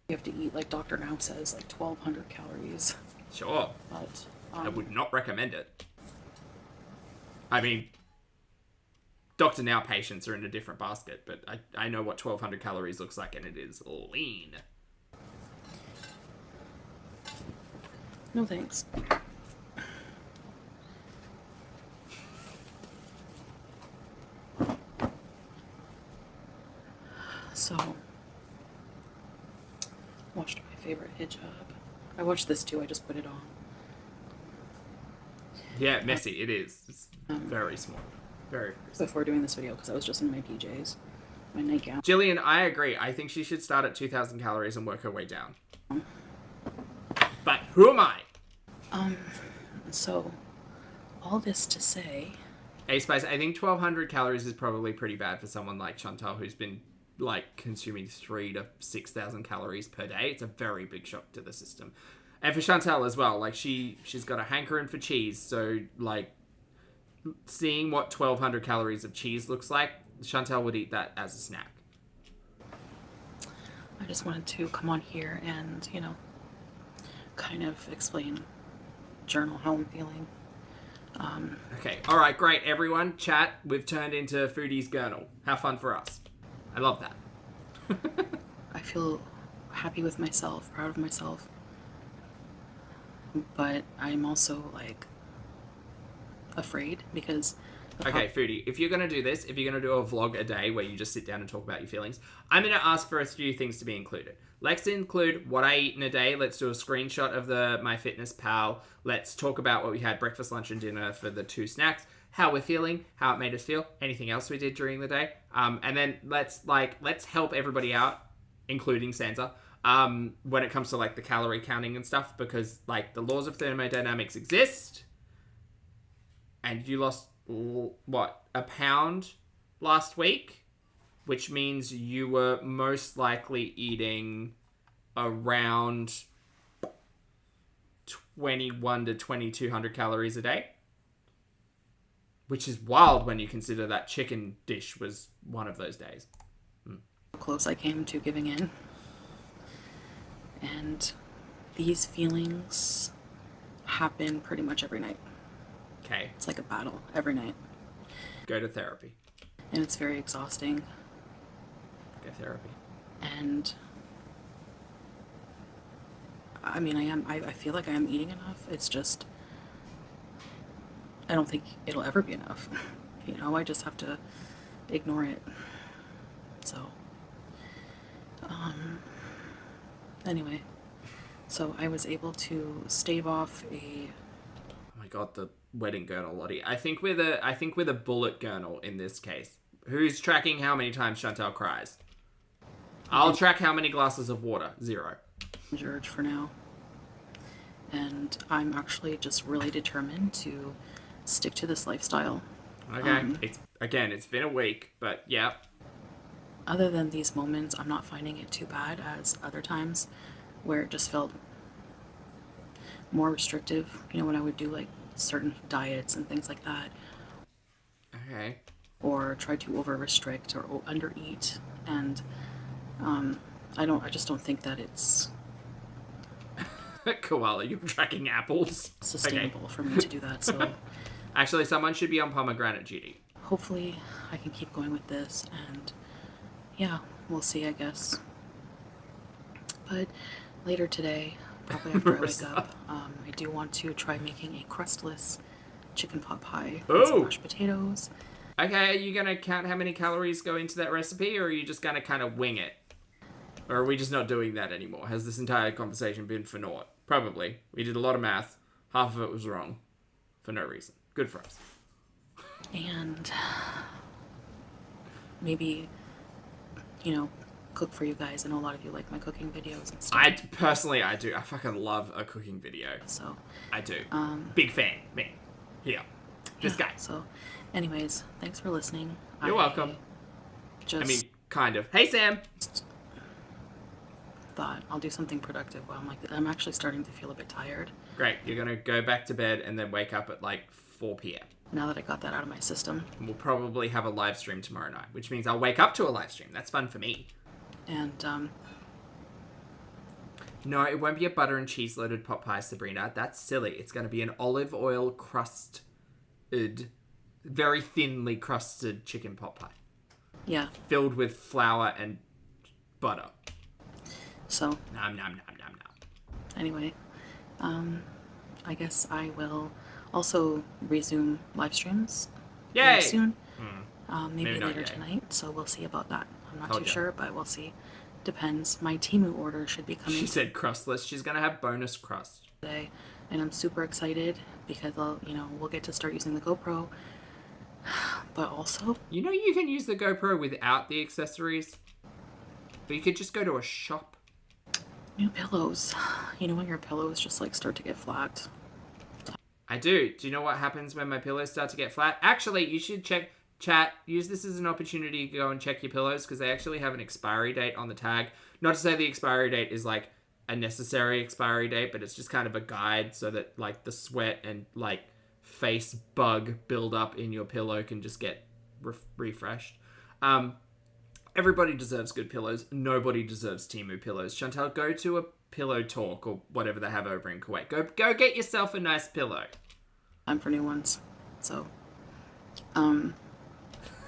You have to eat, like Dr. Now says, like 1,200 calories. Sure. But I would not recommend it. I mean, Dr. Now patients are in a different basket, but I know what 1,200 calories looks like, and it is lean. No thanks. So, watched my favorite hijab. I watched this too, I just put it on. Yeah, messy, it is. It's very small. Very small. Before doing this video, because I was just in my PJs. My nightgown. Jillian, I agree. I think she should start at 2,000 calories and work her way down. But who am I? So, all this to say... Hey, Spice, I think 1,200 calories is probably pretty bad for someone like Chantal, who's been, like, consuming 3,000 to 6,000 calories per day. It's a very big shock to the system. And for Chantal as well, like, she's got a hankering for cheese, so, like, seeing what 1,200 calories of cheese looks like, Chantal would eat that as a snack. I just wanted to come on here and, kind of explain, journal how I'm feeling. Okay, alright, great, everyone. Chat, we've turned into Foodie's Journal. How fun for us. I love that. I feel happy with myself, proud of myself. but I'm also like afraid because Okay, Foodie, if you're going to do this, if you're going to do a vlog a day where you just sit down and talk about your feelings, I'm going to ask for a few things to be included. Let's include what I eat in a day. Let's do a screenshot of the MyFitnessPal. Let's talk about what we had breakfast, lunch, and dinner for the 2 snacks, how we're feeling, how it made us feel, anything else we did during the day. And then let's help everybody out, including Sansa, when it comes to like the calorie counting and stuff, because like the laws of thermodynamics exist, and you lost what, a pound last week, which means you were most likely eating around 21 to 2200 calories a day, which is wild when you consider that chicken dish was one of those days. Close I came to giving in, and these feelings happen pretty much every night. Okay. It's like a battle every night. Go to therapy. And it's very exhausting. Go therapy. And I mean, I feel like I am eating enough. It's just, I don't think it'll ever be enough. You know, I just have to ignore it. So, anyway, so I was able to stave off a... Oh my god, the wedding gurnal, Lottie. I think we're the bullet gurnal in this case. Who's tracking how many times Chantal cries? I'll track how many glasses of water. 0. Urge for now. And I'm actually just really determined to stick to this lifestyle. Okay. It's been a week, but yeah. Other than these moments, I'm not finding it too bad as other times where it just felt more restrictive. You know, when I would do like certain diets and things like that. Okay. Or try to over restrict or under eat, and I just don't think that it's Koala, you're tracking apples. sustainable for me to do that. So actually, someone should be on pomegranate duty. hopefully I can keep going with this, and yeah, we'll see, I guess. But later today, probably after I wake up, I do want to try making a crustless chicken pot pie with some mashed potatoes. Okay, are you going to count how many calories go into that recipe, or are you just going to kind of wing it? Or are we just not doing that anymore? Has this entire conversation been for naught? Probably. We did a lot of math. Half of it was wrong. For no reason. Good for us. And maybe, you know, cook for you guys. I know a lot of you like my cooking videos and stuff. I do. I fucking love a cooking video. So I do. Big fan. Me. Here. This guy. So anyways, thanks for listening. You're welcome. I mean, kind of. Hey, Sam. Thought I'll do something productive. Well, I'm actually starting to feel a bit tired. Great. You're going to go back to bed and then wake up at like 4 p.m. Now that I got that out of my system. We'll probably have a live stream tomorrow night, which means I'll wake up to a live stream. That's fun for me. And, no, it won't be a butter and cheese loaded pot pie, Sabrina. That's silly. It's going to be an olive oil crusted, very thinly crusted chicken pot pie. Yeah. Filled with flour and butter. So. Nom, nom, nom, nom, nom. Anyway, I guess I will also resume live streams very soon. Maybe later tonight, so we'll see about that. I'm not too sure, but we'll see. Depends. My Temu order should be coming. She said crustless. She's going to have bonus crust today, and I'm super excited because we'll get to start using the GoPro. But also, you know, you can use the GoPro without the accessories, but you could just go to a shop. New pillows. You know when your pillows just like start to get flat? I do. Do you know what happens when my pillows start to get flat? Actually, you should use this as an opportunity to go and check your pillows, because they actually have an expiry date on the tag. Not to say the expiry date is like a necessary expiry date, but it's just kind of a guide so that like the sweat and like face bug build up in your pillow can just get refreshed. Everybody deserves good pillows. Nobody deserves Temu pillows. Chantal, go to a pillow talk or whatever they have over in Kuwait. Go get yourself a nice pillow. I'm for new ones. So,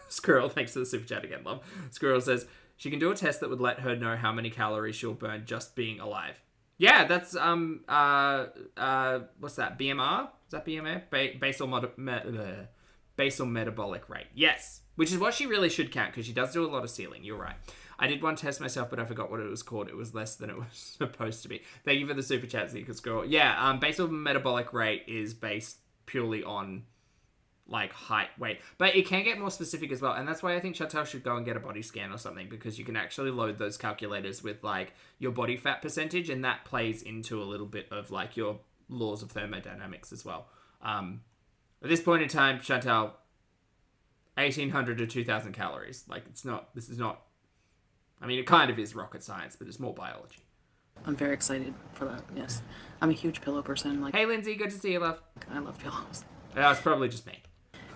Squirrel, thanks for the super chat again, love. Squirrel says she can do a test that would let her know how many calories she'll burn just being alive. Yeah, that's what's that? BMR? Is that BMR? Basal metabolic rate. Yes, which is what she really should count because she does do a lot of ceiling. You're right. I did one test myself, but I forgot what it was called. It was less than it was supposed to be. Thank you for the super chat, Zika Score. Yeah, basal metabolic rate is based purely on like height, weight, but it can get more specific as well, and that's why I think Chantal should go and get a body scan or something, because you can actually load those calculators with like your body fat percentage, and that plays into a little bit of like your laws of thermodynamics as well. At this point in time, Chantal, 1,800 to 2,000 calories. Like this is not, I mean, it kind of is rocket science, but it's more biology. I'm very excited for that. Yes, I'm a huge pillow person. Like, hey Lindsay, good to see you, love. I love pillows. It's probably just me.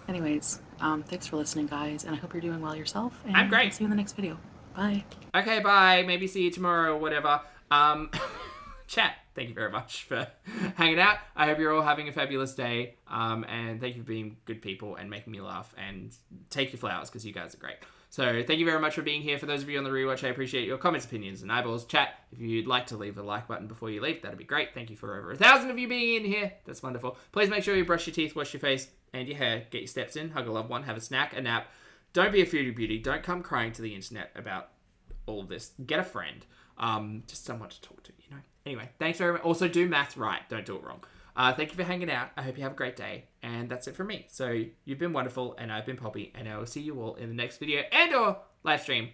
Anyways, thanks for listening, guys, and I hope you're doing well yourself. And I'm great. See you in the next video. Bye. Okay, bye. Maybe see you tomorrow or whatever. Chat, thank you very much for hanging out. I hope you're all having a fabulous day. And thank you for being good people and making me laugh, and take your flowers because you guys are great. So thank you very much for being here. For those of you on the rewatch, I appreciate your comments, opinions, and eyeballs. Chat, if you'd like to leave a like button before you leave, that'd be great. Thank you for over 1,000 of you being in here. That's wonderful. Please make sure you brush your teeth, wash your face and your hair, get your steps in, hug a loved one, have a snack, a nap. Don't be a foodie beauty. Don't come crying to the internet about all of this. Get a friend. Just someone to talk to, you know. Anyway, thanks very much. Also, do math right. Don't do it wrong. Thank you for hanging out. I hope you have a great day. And that's it from me. So you've been wonderful, and I've been Poppy, and I will see you all in the next video and or live stream.